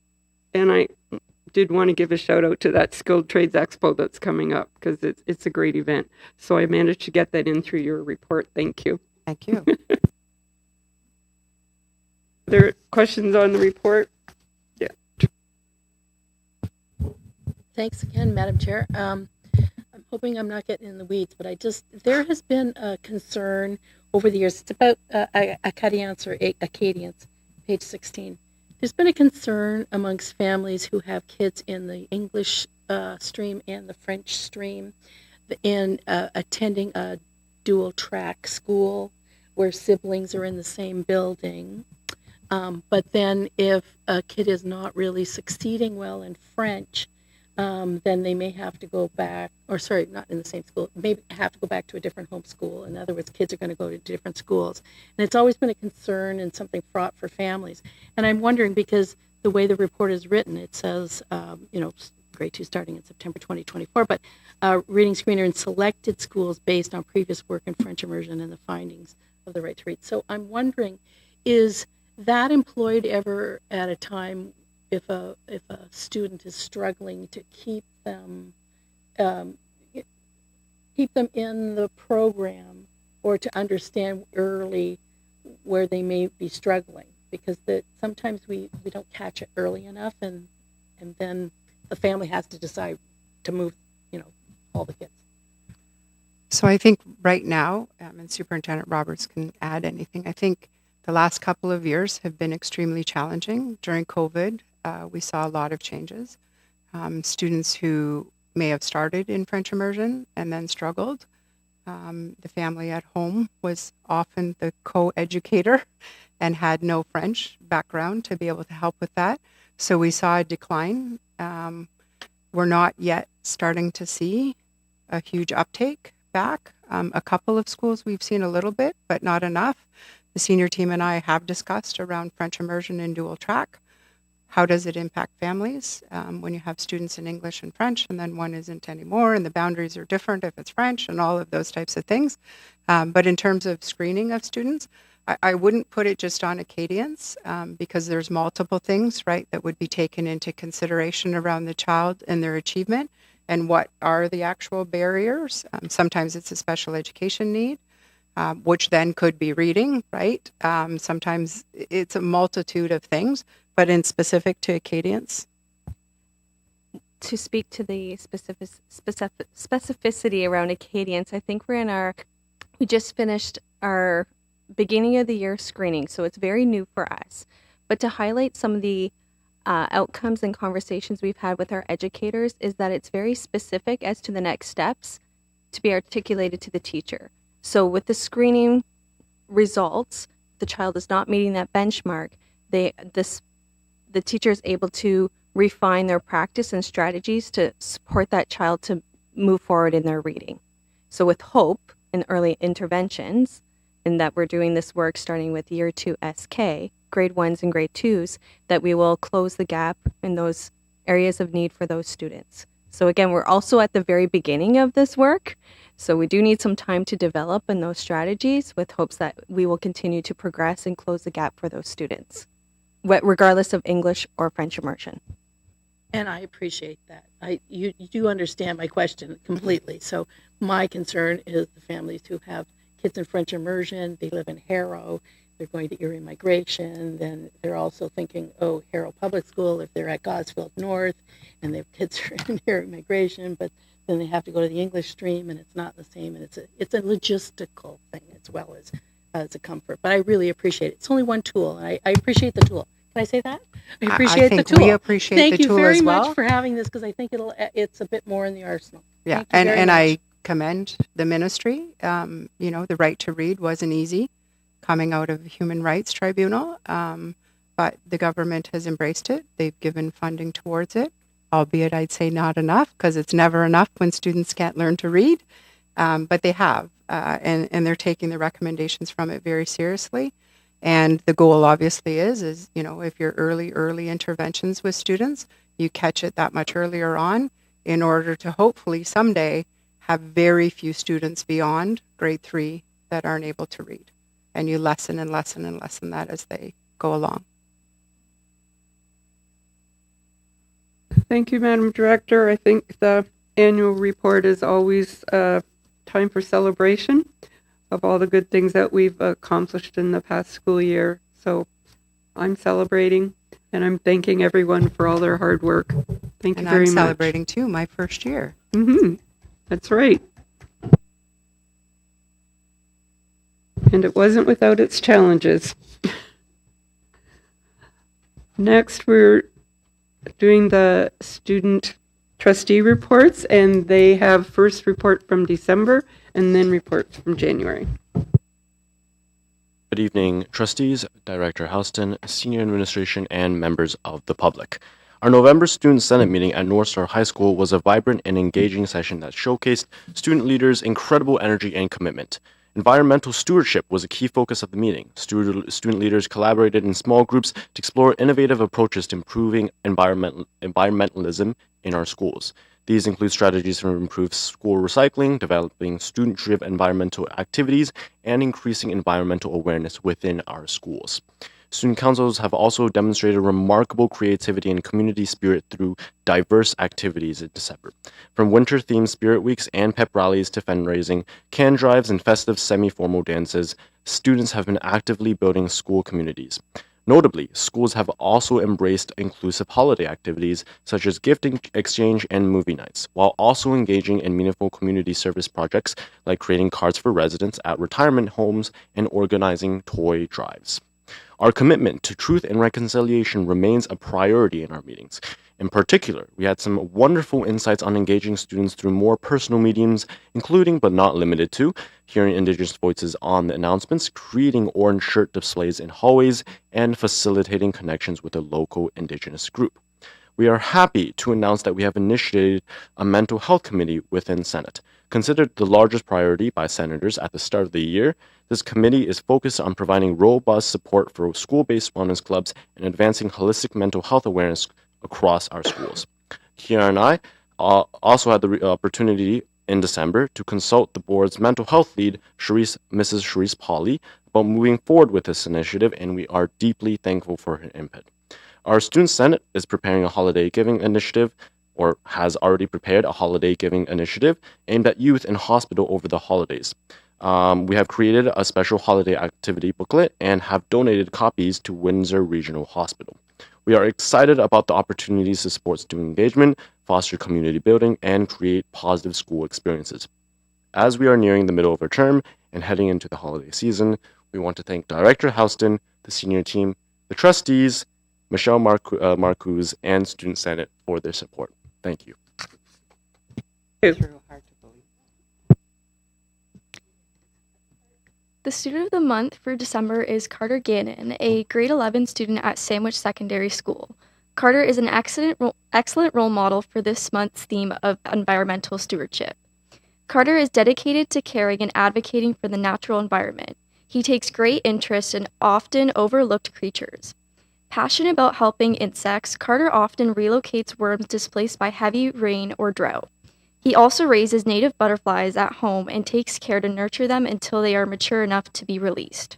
I did want to give a shout out to that Skilled Trades Expo that's coming up, because it's a great event. So I managed to get that in through your report. Thank you. Thank you. There are questions on the report? Yeah. Thanks again, Madam Chair. I'm hoping I'm not getting in the weeds, but there has been a concern over the years. It's about Acadians or Acadians, page 16. There's been a concern amongst families who have kids in the English stream and the French stream in attending a dual track school where siblings are in the same building. But then if a kid is not really succeeding well in French, then they may have to go back, or sorry, not in the same school, maybe have to go back to a different home school. In other words, kids are going to go to different schools. And it's always been a concern and something fraught for families. And I'm wondering, because the way the report is written, it says, grade 2 starting in September 2024, but reading screener in selected schools based on previous work in French immersion and the findings of the right to read. So I'm wondering, is that employed ever at a time if a student is struggling to keep them in the program, or to understand early where they may be struggling? Because sometimes we don't catch it early enough, and then the family has to decide to move, all the kids. So I think right now, and Superintendent Roberts can add anything, I think the last couple of years have been extremely challenging. During COVID, we saw a lot of changes. Students who may have started in French immersion and then struggled. The family at home was often the co-educator and had no French background to be able to help with that. So we saw a decline. We're not yet starting to see a huge uptake back. A couple of schools we've seen a little bit, but not enough. The senior team and I have discussed around French immersion and dual track. How does it impact families when you have students in English and French, and then one isn't anymore, and the boundaries are different if it's French, and all of those types of things. But in terms of screening of students, I wouldn't put it just on Acadians, because there's multiple things, right, that would be taken into consideration around the child and their achievement, and what are the actual barriers. Sometimes it's a special education need, which then could be reading, right? Sometimes it's a multitude of things, but in specific to Acadians. To speak to the specificity around Acadians, I think we just finished our beginning of the year screening, so it's very new for us. But to highlight some of the outcomes and conversations we've had with our educators is that it's very specific as to the next steps to be articulated to the teacher. So with the screening results, the child is not meeting that benchmark, the teacher is able to refine their practice and strategies to support that child to move forward in their reading. So with hope and early interventions, in that we're doing this work starting with year 2 SK, grade 1s and grade 2s, that we will close the gap in those areas of need for those students. So again, we're also at the very beginning of this work, so we do need some time to develop in those strategies with hopes that we will continue to progress and close the gap for those students, regardless of English or French immersion. And I appreciate that. You do understand my question completely. So my concern is the families who have kids in French immersion, they live in Harrow, they're going to Erie Migration. Then they're also thinking, oh, Harrow Public School, if they're at Gosfield North and their kids are in Erie Migration, but then they have to go to the English stream and it's not the same. And it's a logistical thing as well as a comfort. But I really appreciate it. It's only one tool, and I appreciate the tool. Can I say that? I appreciate the think tool. we appreciate the tool as well. Thank you very much for having this, because I think it's a bit more in the arsenal. Yeah, Thank you very much. I commend the ministry. The right to read wasn't easy coming out of Human Rights Tribunal, but the government has embraced it. They've given funding towards it, albeit I'd say not enough, because it's never enough when students can't learn to read, but they have, and they're taking the recommendations from it very seriously. And the goal obviously is if you're early interventions with students, you catch it that much earlier on in order to hopefully someday have very few students beyond grade 3 that aren't able to read. And you lessen and lessen and lessen that as they go along. Thank you, Madam Director. I think the annual report is always a time for celebration of all the good things that we've accomplished in the past school year. So I'm celebrating, and I'm thanking everyone for all their hard work. Thank you very much. And I'm celebrating too, my first year. Mm-hmm. That's right. And it wasn't without its challenges. Next, we're doing the student trustee reports, and they have first report from December and then reports from January. Good evening, trustees, Director Houston, senior administration, and members of the public. Our November Student Senate meeting at North Star High School was a vibrant and engaging session that showcased student leaders' incredible energy and commitment. Environmental stewardship was a key focus of the meeting. Student leaders collaborated in small groups to explore innovative approaches to improving environmentalism in our schools. These include strategies to improve school recycling, developing student-driven environmental activities, and increasing environmental awareness within our schools. Student councils have also demonstrated remarkable creativity and community spirit through diverse activities in December. From winter-themed spirit weeks and pep rallies to fundraising, can drives, and festive semi-formal dances, students have been actively building school communities. Notably, schools have also embraced inclusive holiday activities such as gift exchange and movie nights, while also engaging in meaningful community service projects like creating cards for residents at retirement homes and organizing toy drives. Our commitment to truth and reconciliation remains a priority in our meetings. In particular, we had some wonderful insights on engaging students through more personal mediums, including but not limited to hearing Indigenous voices on the announcements, creating orange shirt displays in hallways, and facilitating connections with a local Indigenous group. We are happy to announce that we have initiated a mental health committee within Senate. Considered the largest priority by senators at the start of the year, this committee is focused on providing robust support for school-based wellness clubs and advancing holistic mental health awareness across our schools. Kiara and I also had the opportunity in December to consult the board's mental health lead, Mrs. Charisse Pauley, about moving forward with this initiative, and we are deeply thankful for her input. Our Student Senate is preparing a holiday giving initiative, or has already prepared a holiday giving initiative aimed at youth in hospital over the holidays. We have created a special holiday activity booklet and have donated copies to Windsor Regional Hospital. We are excited about the opportunities to support student engagement, foster community building, and create positive school experiences. As we are nearing the middle of our term and heading into the holiday season, we want to thank Director Houston, the senior team, the trustees, Michelle Marcuse, and Student Senate for their support. Thank you. It's real hard to believe. The student of the month for December is Carter Gannon, a grade 11 student at Sandwich Secondary School. Carter is an excellent role model for this month's theme of environmental stewardship. Carter is dedicated to caring and advocating for the natural environment. He takes great interest in often overlooked creatures. Passionate about helping insects, Carter often relocates worms displaced by heavy rain or drought. He also raises native butterflies at home and takes care to nurture them until they are mature enough to be released.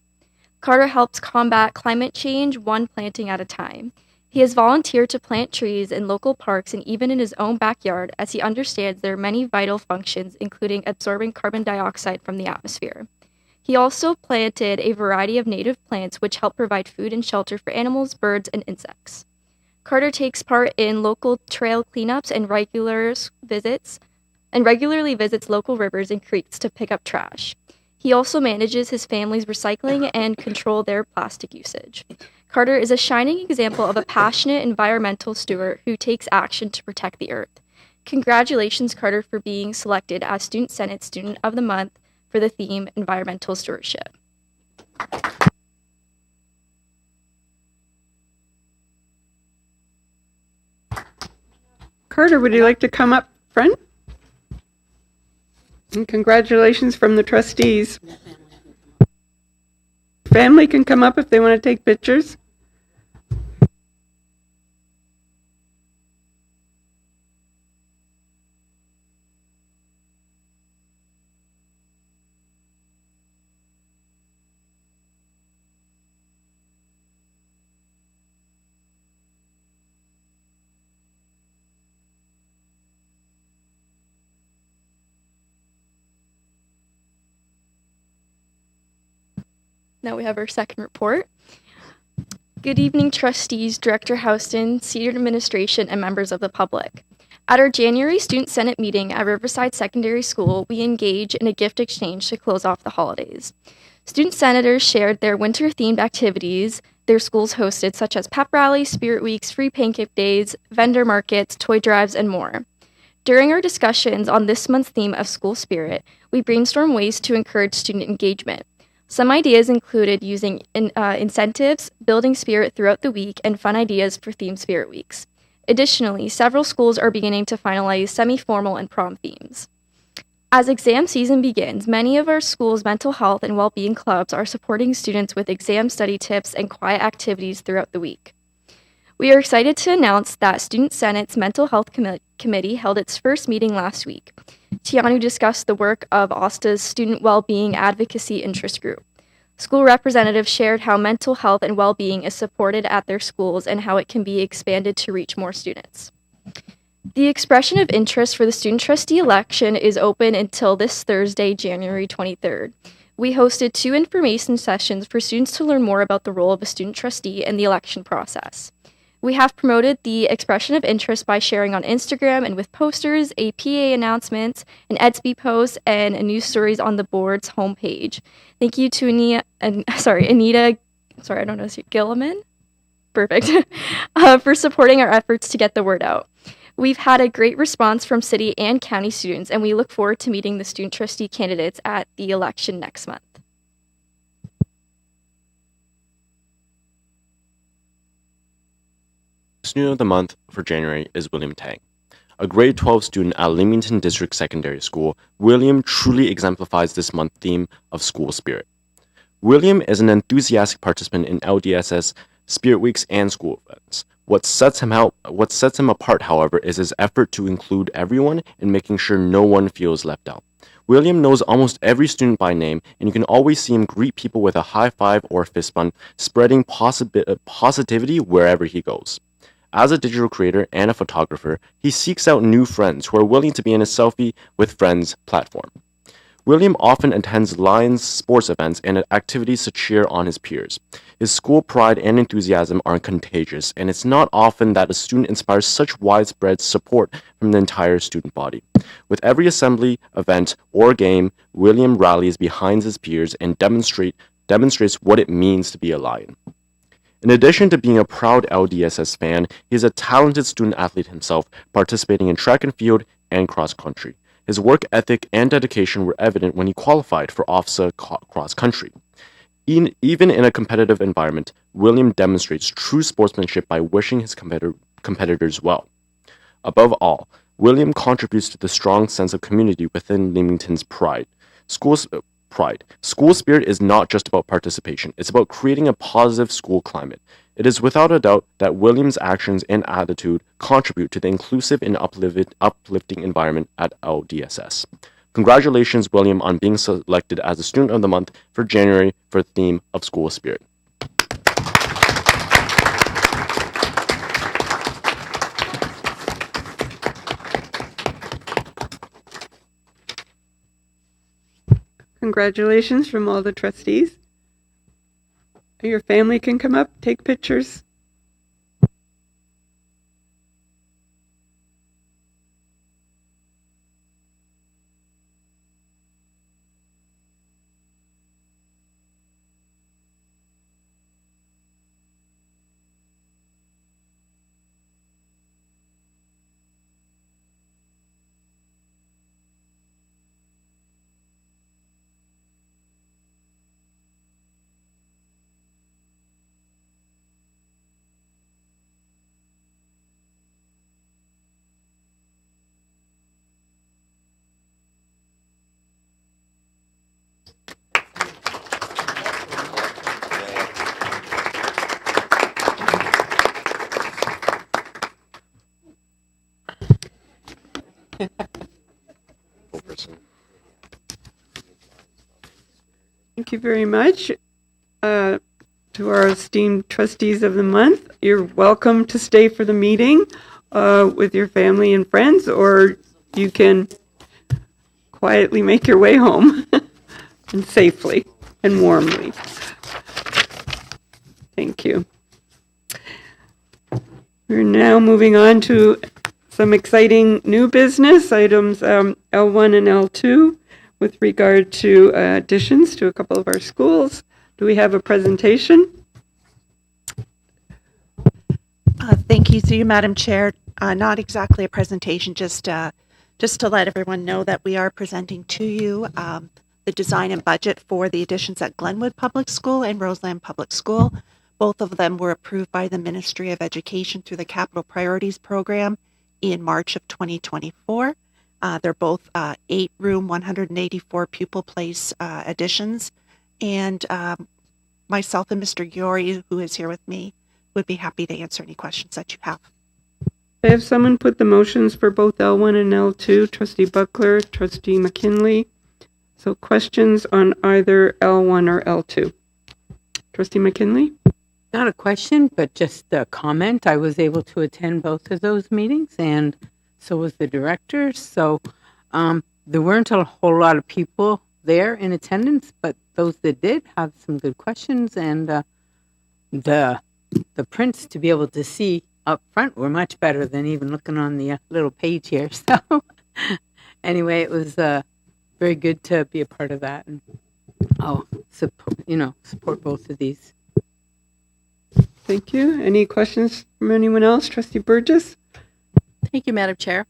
Carter helps combat climate change one planting at a time. He has volunteered to plant trees in local parks and even in his own backyard, as he understands there are many vital functions, including absorbing carbon dioxide from the atmosphere. He also planted a variety of native plants which help provide food and shelter for animals, birds, and insects. Carter takes part in local trail cleanups and regularly visits local rivers and creeks to pick up trash. He also manages his family's recycling and control their plastic usage. Carter is a shining example of a passionate environmental steward who takes action to protect the earth. Congratulations, Carter, for being selected as Student Senate Student of the Month for the theme Environmental Stewardship. Carter, would you like to come up front? And congratulations from the trustees. Family can come up if they want to take pictures. Now we have our second report. Good evening, trustees, Director Houston, senior administration, and members of the public. At our January Student Senate meeting at Riverside Secondary School, we engaged in a gift exchange to close off the holidays. Student senators shared their winter-themed activities their schools hosted, such as pep rallies, spirit weeks, free pancake days, vendor markets, toy drives, and more. During our discussions on this month's theme of school spirit, we brainstormed ways to encourage student engagement. Some ideas included using incentives, building spirit throughout the week, and fun ideas for theme spirit weeks. Additionally, several schools are beginning to finalize semi-formal and prom themes. As exam season begins, many of our schools' mental health and well-being clubs are supporting students with exam study tips and quiet activities throughout the week. We are excited to announce that Student Senate's Mental Health Committee held its first meeting last week. Tianu discussed the work of OSTA's Student Wellbeing Advocacy Interest Group. School representatives shared how mental health and well-being is supported at their schools and how it can be expanded to reach more students. The expression of interest for the student trustee election is open until this Thursday, January 23rd. We hosted 2 information sessions for students to learn more about the role of a student trustee in the election process. We have promoted the expression of interest by sharing on Instagram and with posters, APA announcements, an EDSB post, and news stories on the board's homepage. Thank you to Anita, Gilliman? Perfect. For supporting our efforts to get the word out. We've had a great response from city and county students, and we look forward to meeting the student trustee candidates at the election next month. Student of the Month for January is William Tang. A grade 12 student at Leamington District Secondary School, William truly exemplifies this month's theme of school spirit. William is an enthusiastic participant in LDSS, Spirit Weeks, and school events. What sets him apart, however, is his effort to include everyone and making sure no one feels left out. William knows almost every student by name, and you can always see him greet people with a high five or fist bump, spreading positivity wherever he goes. As a digital creator and a photographer, he seeks out new friends who are willing to be in a selfie with friends platform. William often attends Lions sports events and activities to cheer on his peers. His school pride and enthusiasm are contagious, and it's not often that a student inspires such widespread support from the entire student body. With every assembly, event, or game, William rallies behind his peers and demonstrates what it means to be a Lion. In addition to being a proud LDSS fan, he is a talented student athlete himself, participating in track and field and cross country. His work ethic and dedication were evident when he qualified for OFSA cross country. Even in a competitive environment, William demonstrates true sportsmanship by wishing his competitors well. Above all, William contributes to the strong sense of community within Leamington's pride. School spirit is not just about participation, it's about creating a positive school climate. It is without a doubt that William's actions and attitude contribute to the inclusive and uplifting environment at LDSS. Congratulations, William, on being selected as the Student of the Month for January for the theme of school spirit. Congratulations from all the trustees. Your family can come up, take pictures. Thank you very much to our esteemed trustees of the month. You're welcome to stay for the meeting with your family and friends, or you can quietly make your way home and safely and warmly. Thank you. We're now moving on to some exciting new business items, L1 and L2, with regard to additions to a couple of our schools. Do we have a presentation? Thank you, through you, Madam Chair. Not exactly a presentation, just to let everyone know that we are presenting to you the design and budget for the additions at Glenwood Public School and Roseland Public School. Both of them were approved by the Ministry of Education through the Capital Priorities Program in March of 2024. They're both 8-room, 184 pupil place additions. And myself and Mr. Yori, who is here with me, would be happy to answer any questions that you have. I have someone put the motions for both L1 and L2, Trustee Buckler, Trustee McKinley. So questions on either L1 or L2. Trustee McKinley? Not a question, but just a comment. I was able to attend both of those meetings, and so was the director. So there weren't a whole lot of people there in attendance, but those that did have some good questions, and the prints to be able to see up front were much better than even looking on the little page here. So anyway, it was very good to be a part of that, and support both of these. Thank you. Any questions from anyone else? Trustee Burgess? Thank you, Madam Chair.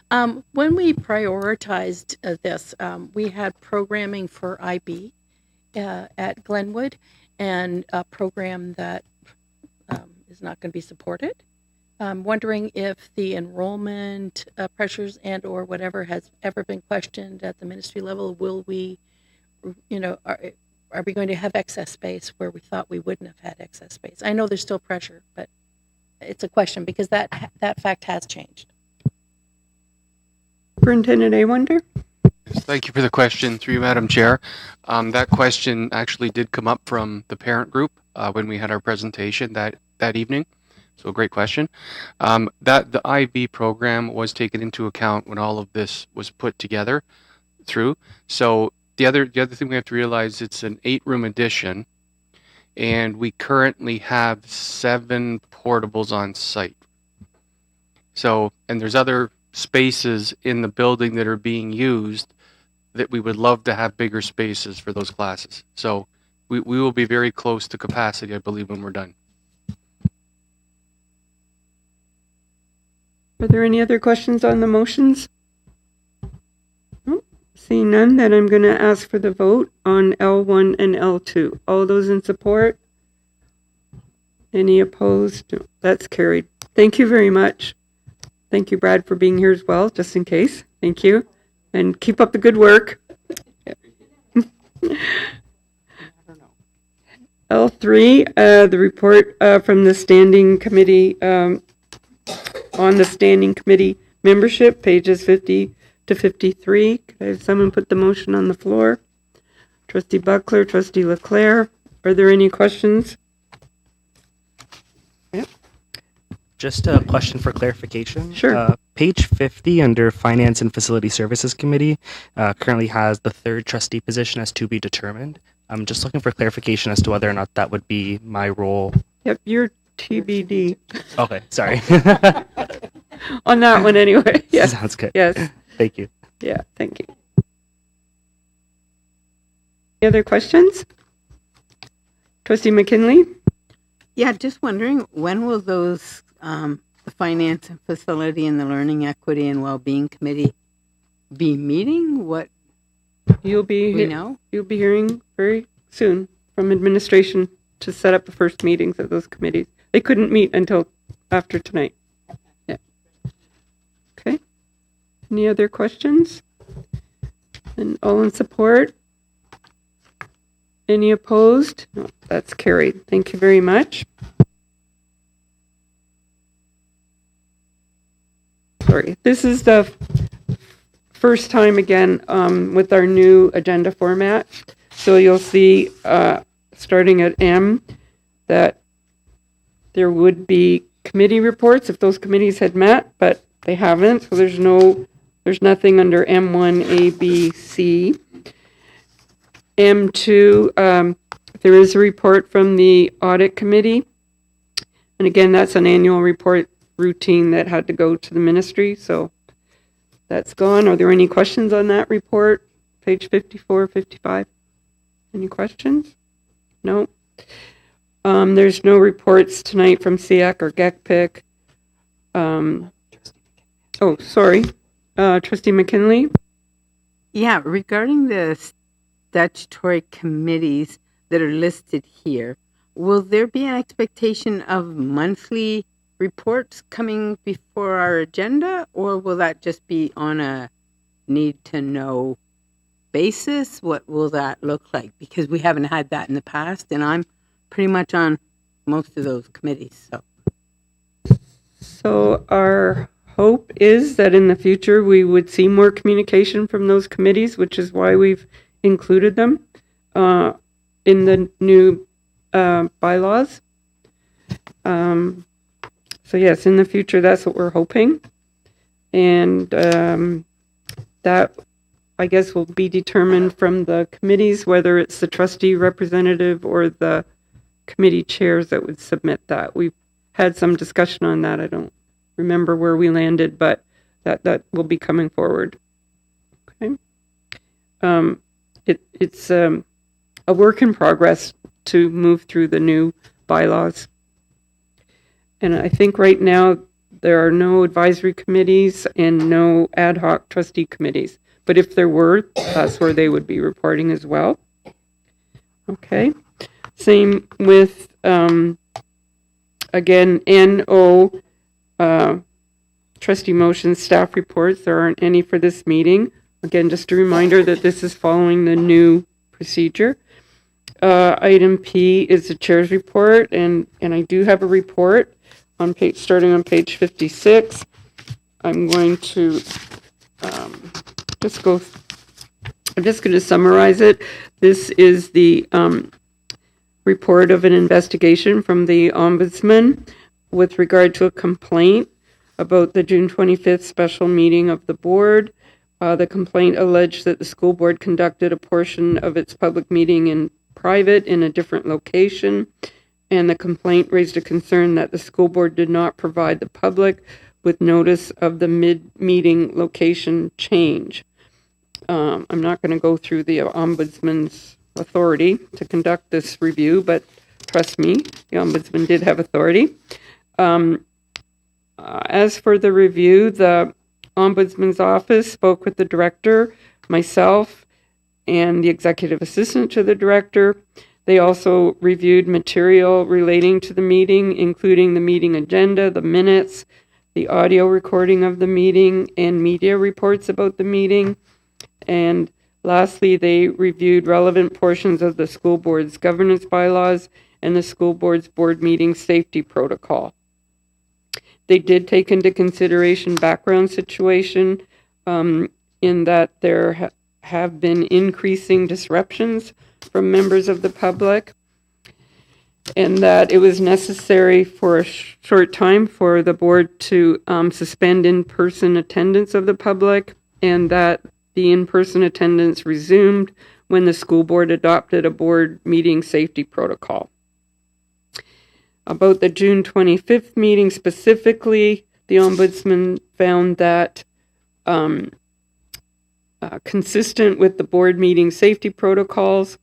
When we prioritized this, we had programming for IB at Glenwood and a program that is not going to be supported. I'm wondering if the enrollment pressures and or whatever has ever been questioned at the ministry level. Will we, are we going to have excess space where we thought we wouldn't have had excess space? I know there's still pressure, but it's a question because that fact has changed. Superintendent Awonder? Thank you for the question, through you, Madam Chair. That question actually did come up from the parent group when we had our presentation that evening. So great question. That the IB program was taken into account when all of this was put together through. So the other thing we have to realize, it's an 8-room addition, and we currently have 7 portables on site. So, and there's other spaces in the building that are being used that we would love to have bigger spaces for those classes. So we will be very close to capacity, I believe, when we're done. Are there any other questions on the motions? Seeing none, then I'm going to ask for the vote on L1 and L2. All those in support? Any opposed? No, that's carried. Thank you very much. Thank you, Brad, for being here as well, just in case. Thank you. And keep up the good work. L3, the report from the Standing Committee on the Standing Committee membership, pages 50 to 53. Could I have someone put the motion on the floor? Trustee Buckler, Trustee Leclerc. Are there any questions? Yep. Just a question for clarification. Sure. Page 50 under Finance and Facility Services Committee currently has the third trustee position as to be determined. I'm just looking for clarification as to whether or not that would be my role. Yep, you're TBD. Okay, sorry. On that one anyway. Yes. Sounds good. Yes. Thank you. Yeah, thank you. Any other questions? Trustee McKinley? Yeah, just wondering, when will those, the Finance and Facility and the Learning Equity and Wellbeing Committee be meeting? What You'll be we know? You'll be hearing very soon from administration to set up the first meetings of those committees. They couldn't meet until after tonight. Yeah. Okay. Any other questions? And all in support? Any opposed? No, that's carried. Thank you very much. Sorry, this is the first time again with our new agenda format. So you'll see starting at M that there would be committee reports if those committees had met, but they haven't. So there's nothing under M1, A, B, C. M2, there is a report from the audit committee. And again, that's an annual report routine that had to go to the ministry. So that's gone. Are there any questions on that report? Page 54, 55. Any questions? No. There's no reports tonight from SEAC or GECPIC. Oh, sorry. Trustee McKinley? Yeah, regarding the statutory committees that are listed here, will there be an expectation of monthly reports coming before our agenda, or will that just be on a need-to-know basis? What will that look like? Because we haven't had that in the past, and I'm pretty much on most of those committees. So our hope is that in the future we would see more communication from those committees, which is why we've included them in the new bylaws. So yes, in the future, that's what we're hoping. And that, I guess, will be determined from the committees, whether it's the trustee representative or the committee chairs that would submit that. We've had some discussion on that. I don't remember where we landed, but that will be coming forward. Okay. It's a work in progress to move through the new bylaws. And I think right now there are no advisory committees and no ad hoc trustee committees. But if there were, that's where they would be reporting as well. Okay. Same with, again, NO, trustee motions, staff reports. There aren't any for this meeting. Again, just a reminder that this is following the new procedure. Item P is the chair's report, and I do have a report on page, starting on page 56. I'm going to I'm just going to summarize it. This is the report of an investigation from the Ombudsman with regard to a complaint about the June 25th special meeting of the board. The complaint alleged that the school board conducted a portion of its public meeting in private in a different location, and the complaint raised a concern that the school board did not provide the public with notice of the mid-meeting location change. I'm not going to go through the Ombudsman's authority to conduct this review, but trust me, the Ombudsman did have authority. As for the review, the Ombudsman's office spoke with the director, myself, and the executive assistant to the director. They also reviewed material relating to the meeting, including the meeting agenda, the minutes, the audio recording of the meeting, and media reports about the meeting. And lastly, they reviewed relevant portions of the school board's governance bylaws and the school board's board meeting safety protocol. They did take into consideration background situation in that there have been increasing disruptions from members of the public. and that it was necessary for a short time for the board to suspend in-person attendance of the public, and that the in-person attendance resumed when the school board adopted a board meeting safety protocol. About the June 25th meeting specifically, the Ombudsman found that consistent with the board meeting safety protocols,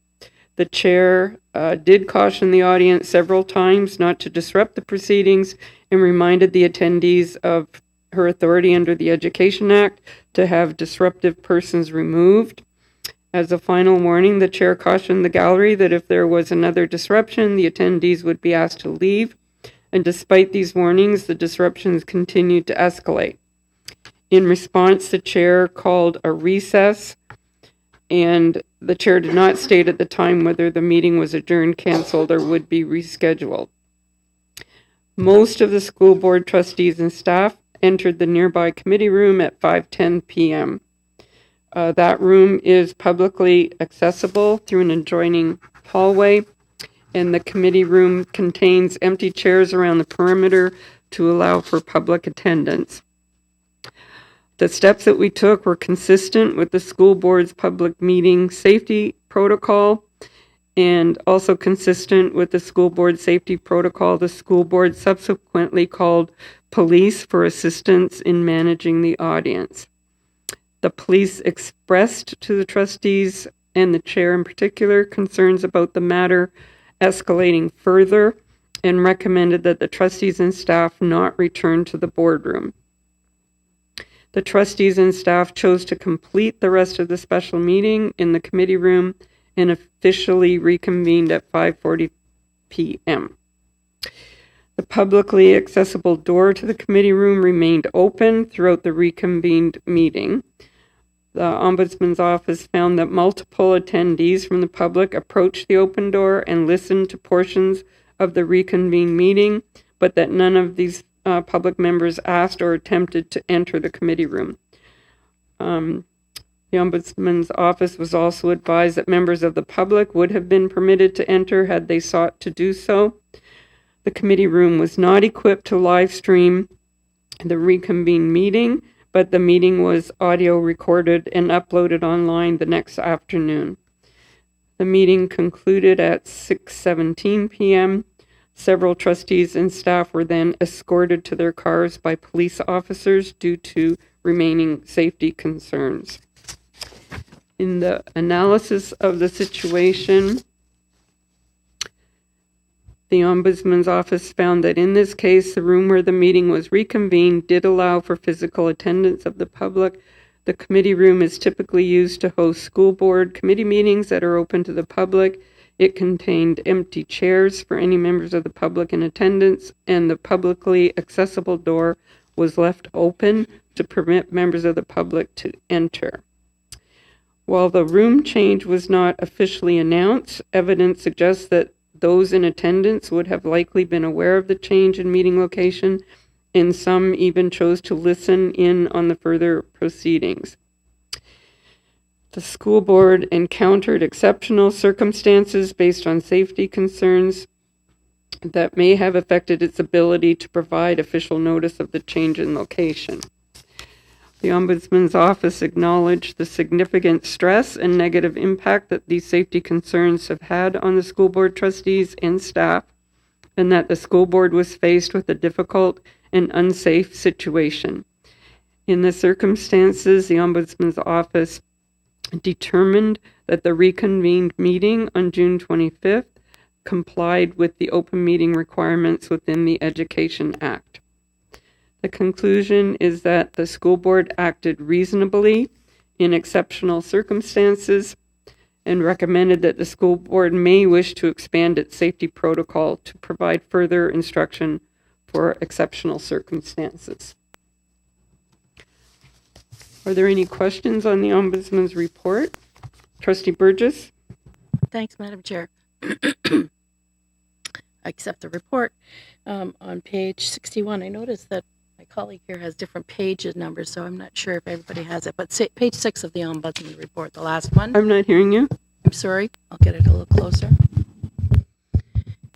the chair did caution the audience several times not to disrupt the proceedings and reminded the attendees of her authority under the Education Act to have disruptive persons removed. As a final warning, the chair cautioned the gallery that if there was another disruption, the attendees would be asked to leave. And despite these warnings, the disruptions continued to escalate. In response, the chair called a recess, and the chair did not state at the time whether the meeting was adjourned, canceled, or would be rescheduled. Most of the school board trustees and staff entered the nearby committee room at 5:10 p.m. That room is publicly accessible through an adjoining hallway, and the committee room contains empty chairs around the perimeter to allow for public attendance. The steps that we took were consistent with the school board's public meeting safety protocol, and also consistent with the school board safety protocol. The school board subsequently called police for assistance in managing the audience. The police expressed to the trustees and the chair in particular concerns about the matter escalating further and recommended that the trustees and staff not return to the boardroom. The trustees and staff chose to complete the rest of the special meeting in the committee room and officially reconvened at 5:40 p.m. The publicly accessible door to the committee room remained open throughout the reconvened meeting. The Ombudsman's office found that multiple attendees from the public approached the open door and listened to portions of the reconvened meeting, but that none of these public members asked or attempted to enter the committee room. The Ombudsman's office was also advised that members of the public would have been permitted to enter had they sought to do so. The committee room was not equipped to live stream the reconvened meeting, but the meeting was audio recorded and uploaded online the next afternoon. The meeting concluded at 6:17 p.m. Several trustees and staff were then escorted to their cars by police officers due to remaining safety concerns. In the analysis of the situation, the Ombudsman's office found that in this case, the room where the meeting was reconvened did allow for physical attendance of the public. The committee room is typically used to host school board committee meetings that are open to the public. It contained empty chairs for any members of the public in attendance, and the publicly accessible door was left open to permit members of the public to enter. While the room change was not officially announced, evidence suggests that those in attendance would have likely been aware of the change in meeting location, and some even chose to listen in on the further proceedings. The school board encountered exceptional circumstances based on safety concerns that may have affected its ability to provide official notice of the change in location. The Ombudsman's office acknowledged the significant stress and negative impact that these safety concerns have had on the school board trustees and staff, and that the school board was faced with a difficult and unsafe situation. In the circumstances, the Ombudsman's office determined that the reconvened meeting on June 25th complied with the open meeting requirements within the Education Act. The conclusion is that the school board acted reasonably in exceptional circumstances and recommended that the school board may wish to expand its safety protocol to provide further instruction for exceptional circumstances. Are there any questions on the Ombudsman's report? Trustee Burgess? Thanks, Madam Chair. I accept the report. On page 61, I noticed that my colleague here has different page numbers, so I'm not sure if everybody has it. But page 6 of the Ombudsman report, the last one. I'm not hearing you. I'm sorry. I'll get it a little closer.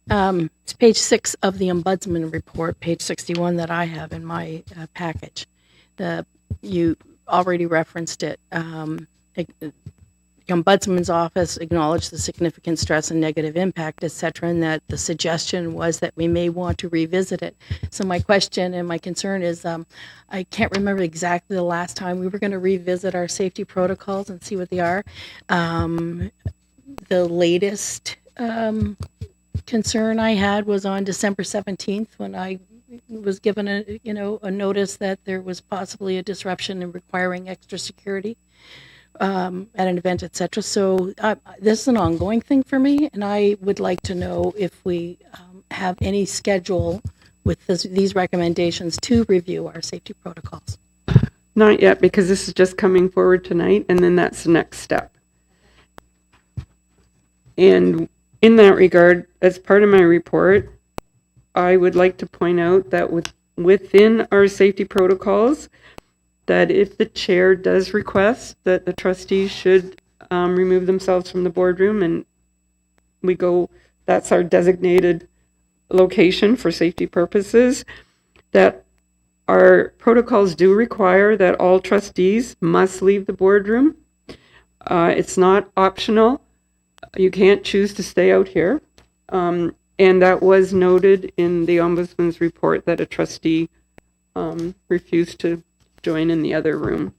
It's page 6 of the Ombudsman report, page 61 that I have in my package. You already referenced it. The Ombudsman's office acknowledged the significant stress and negative impact, etc., and that the suggestion was that we may want to revisit it. So my question and my concern is, I can't remember exactly the last time we were going to revisit our safety protocols and see what they are. The latest concern I had was on December 17th when I was given a notice that there was possibly a disruption and requiring extra security at an event, etc. So this is an ongoing thing for me, and I would like to know if we have any schedule with these recommendations to review our safety protocols. Not yet, because this is just coming forward tonight, and then that's the next step. And in that regard, as part of my report, I would like to point out that within our safety protocols, that if the chair does request that the trustees should remove themselves from the boardroom, and that's our designated location for safety purposes, that our protocols do require that all trustees must leave the boardroom. It's not optional. You can't choose to stay out here. And that was noted in the Ombudsman's report that a trustee refused to join in the other room.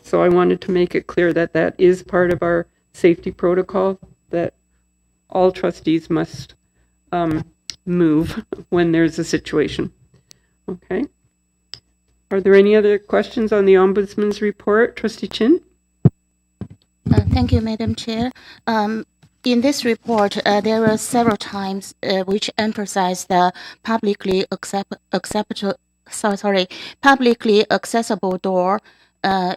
So I wanted to make it clear that that is part of our safety protocol, that all trustees must move when there's a situation. Okay. Are there any other questions on the Ombudsman's report? Trustee Chin? Thank you, Madam Chair. In this report, there are several times which emphasize the publicly accessible door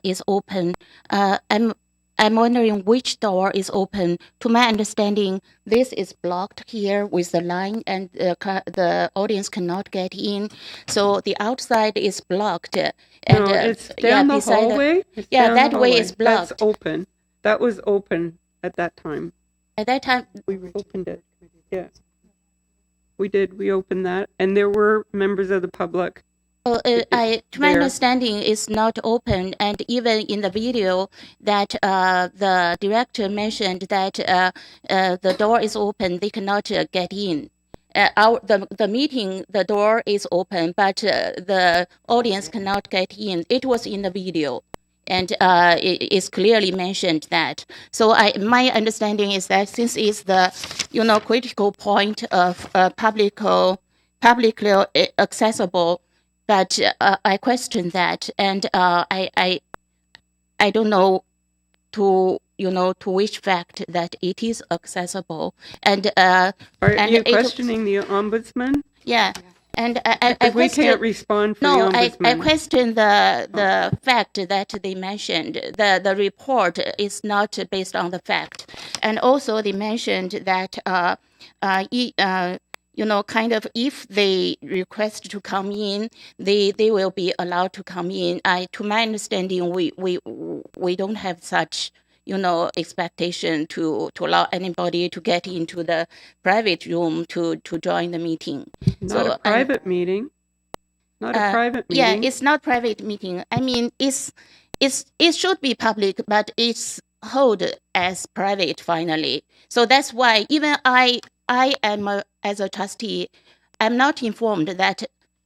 is open. I'm wondering which door is open. To my understanding, this is blocked here with the line, and the audience cannot get in. So the outside is blocked. And, no, it's down the hallway. That way is blocked. That's open. That was open at that time. At that time, we opened it. Yeah, we did. We opened that, and there were members of the public. To my understanding, it's not open, and even in the video that the director mentioned that the door is open, they cannot get in. The meeting, the door is open, but the audience cannot get in. It was in the video, and it is clearly mentioned that. So my understanding is that since it's the critical point of publicly accessible. But I question that, and I don't know to which fact that it is accessible. And are you questioning the Ombudsman? Yeah, and we can't respond for the Ombudsman. I question the fact that they mentioned. The report is not based on the fact, and also they mentioned that if they request to come in, they will be allowed to come in. To my understanding, we don't have such expectation to allow anybody to get into the private room to join the meeting. Not a private meeting. Not a private meeting. Yeah, it's not private meeting. I mean, it should be public, but it's held as private finally. So that's why even I am as a trustee, I'm not informed that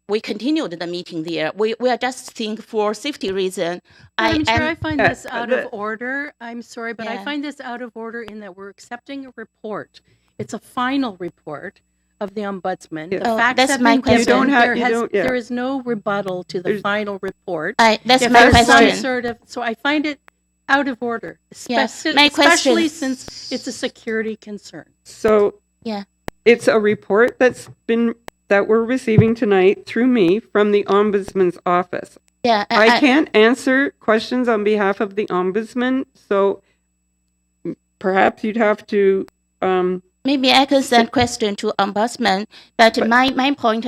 we continued the meeting there. We are just think for safety reason. I find this out of order. I'm sorry, but I find this out of order in that we're accepting a report. It's a final report of the Ombudsman. The facts that's have my been question. given. There is no rebuttal to the final report. That's my question. So I find it out of order, especially since it's a security concern. So yeah, it's a report that we're receiving tonight through me from the Ombudsman's office. Yeah, I can't answer questions on behalf of the Ombudsman, so perhaps you'd have to Maybe I could send question to ombudsman, but my point,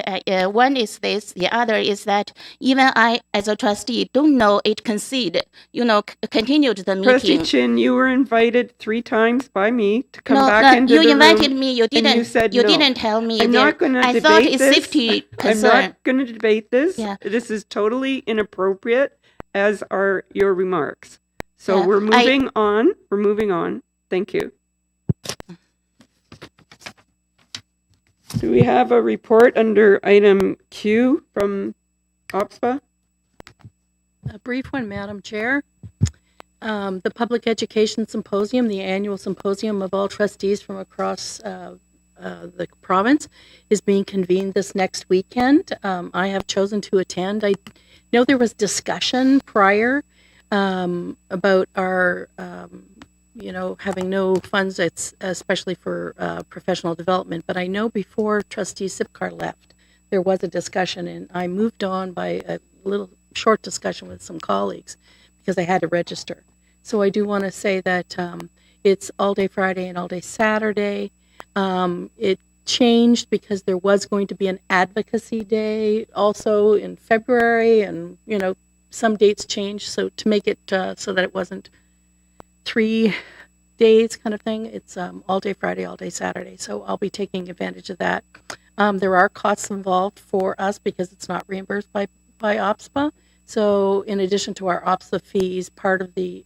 one is this, the other is that even I, as a trustee, don't know it continued the Trustee meeting. Chin, you were invited 3 times by me to come No, back into you the invited room, me. You and you said no. didn't tell me. I'm not going to I thought debate it's this. safety I'm concern. not going to debate this. Yeah. This is totally inappropriate, as are your remarks. So Yeah, we're moving on. We're moving on. Thank you. Do we have a report under item Q from OPSPA? A brief one, Madam Chair. The Public Education Symposium, the annual symposium of all trustees from across the province, is being convened this next weekend. I have chosen to attend. I know there was discussion prior about our, having no funds, especially for professional development. But I know before Trustee Sipcar left, there was a discussion, and I moved on by a little short discussion with some colleagues because I had to register. So I do want to say that it's all day Friday and all day Saturday. It changed because there was going to be an advocacy day also in February, and some dates changed. So to make it so that it wasn't 3 days kind of thing, it's all day Friday, all day Saturday. So I'll be taking advantage of that. There are costs involved for us because it's not reimbursed by OPSPA. So in addition to our OPSPA fees, part of the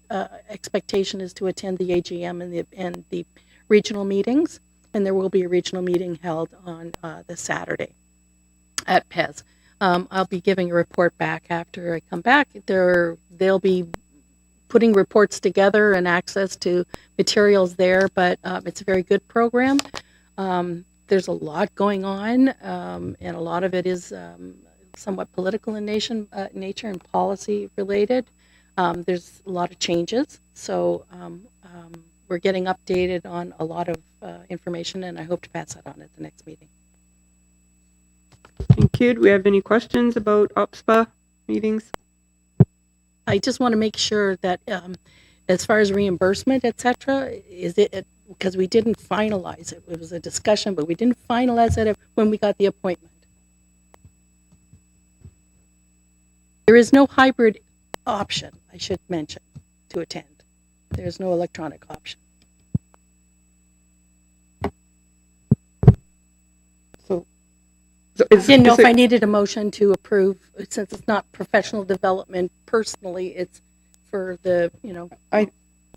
expectation is to attend the AGM and the regional meetings. And there will be a regional meeting held on this Saturday at PES. I'll be giving a report back after I come back. They'll be putting reports together and access to materials there, but it's a very good program. There's a lot going on, and a lot of it is somewhat political in nature and policy related. There's a lot of changes, so we're getting updated on a lot of information, and I hope to pass that on at the next meeting. Thank you. Do we have any questions about OPSPA meetings? I just want to make sure that as far as reimbursement, et cetera, is it, because we didn't finalize it. It was a discussion, but we didn't finalize it when we got the appointment. There is no hybrid option, I should mention, to attend. There's no electronic option. I didn't know if I needed a motion to approve, since it's not professional development personally, it's for the,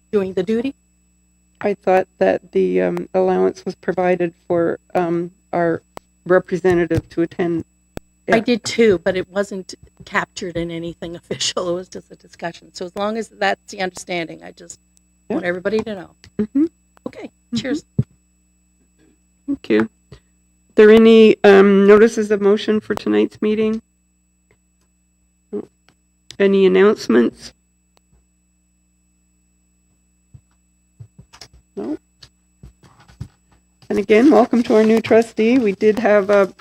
doing the duty. I thought that the allowance was provided for our representative to attend. Yeah. I did too, but it wasn't captured in anything official. It was just a discussion. So as long as that's the understanding, I just want everybody to know. Mm-hmm. Okay, cheers. Thank you. Are there any notices of motion for tonight's meeting? Any announcements? No. And again, welcome to our new trustee. We did have a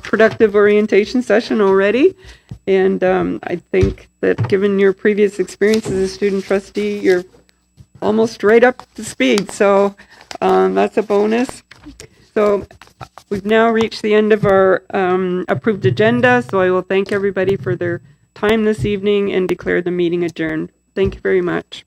productive orientation session already, and I think that given your previous experience as a student trustee, you're almost right up to speed, so that's a bonus. So we've now reached the end of our approved agenda, so I will thank everybody for their time this evening and declare the meeting adjourned. Thank you very much.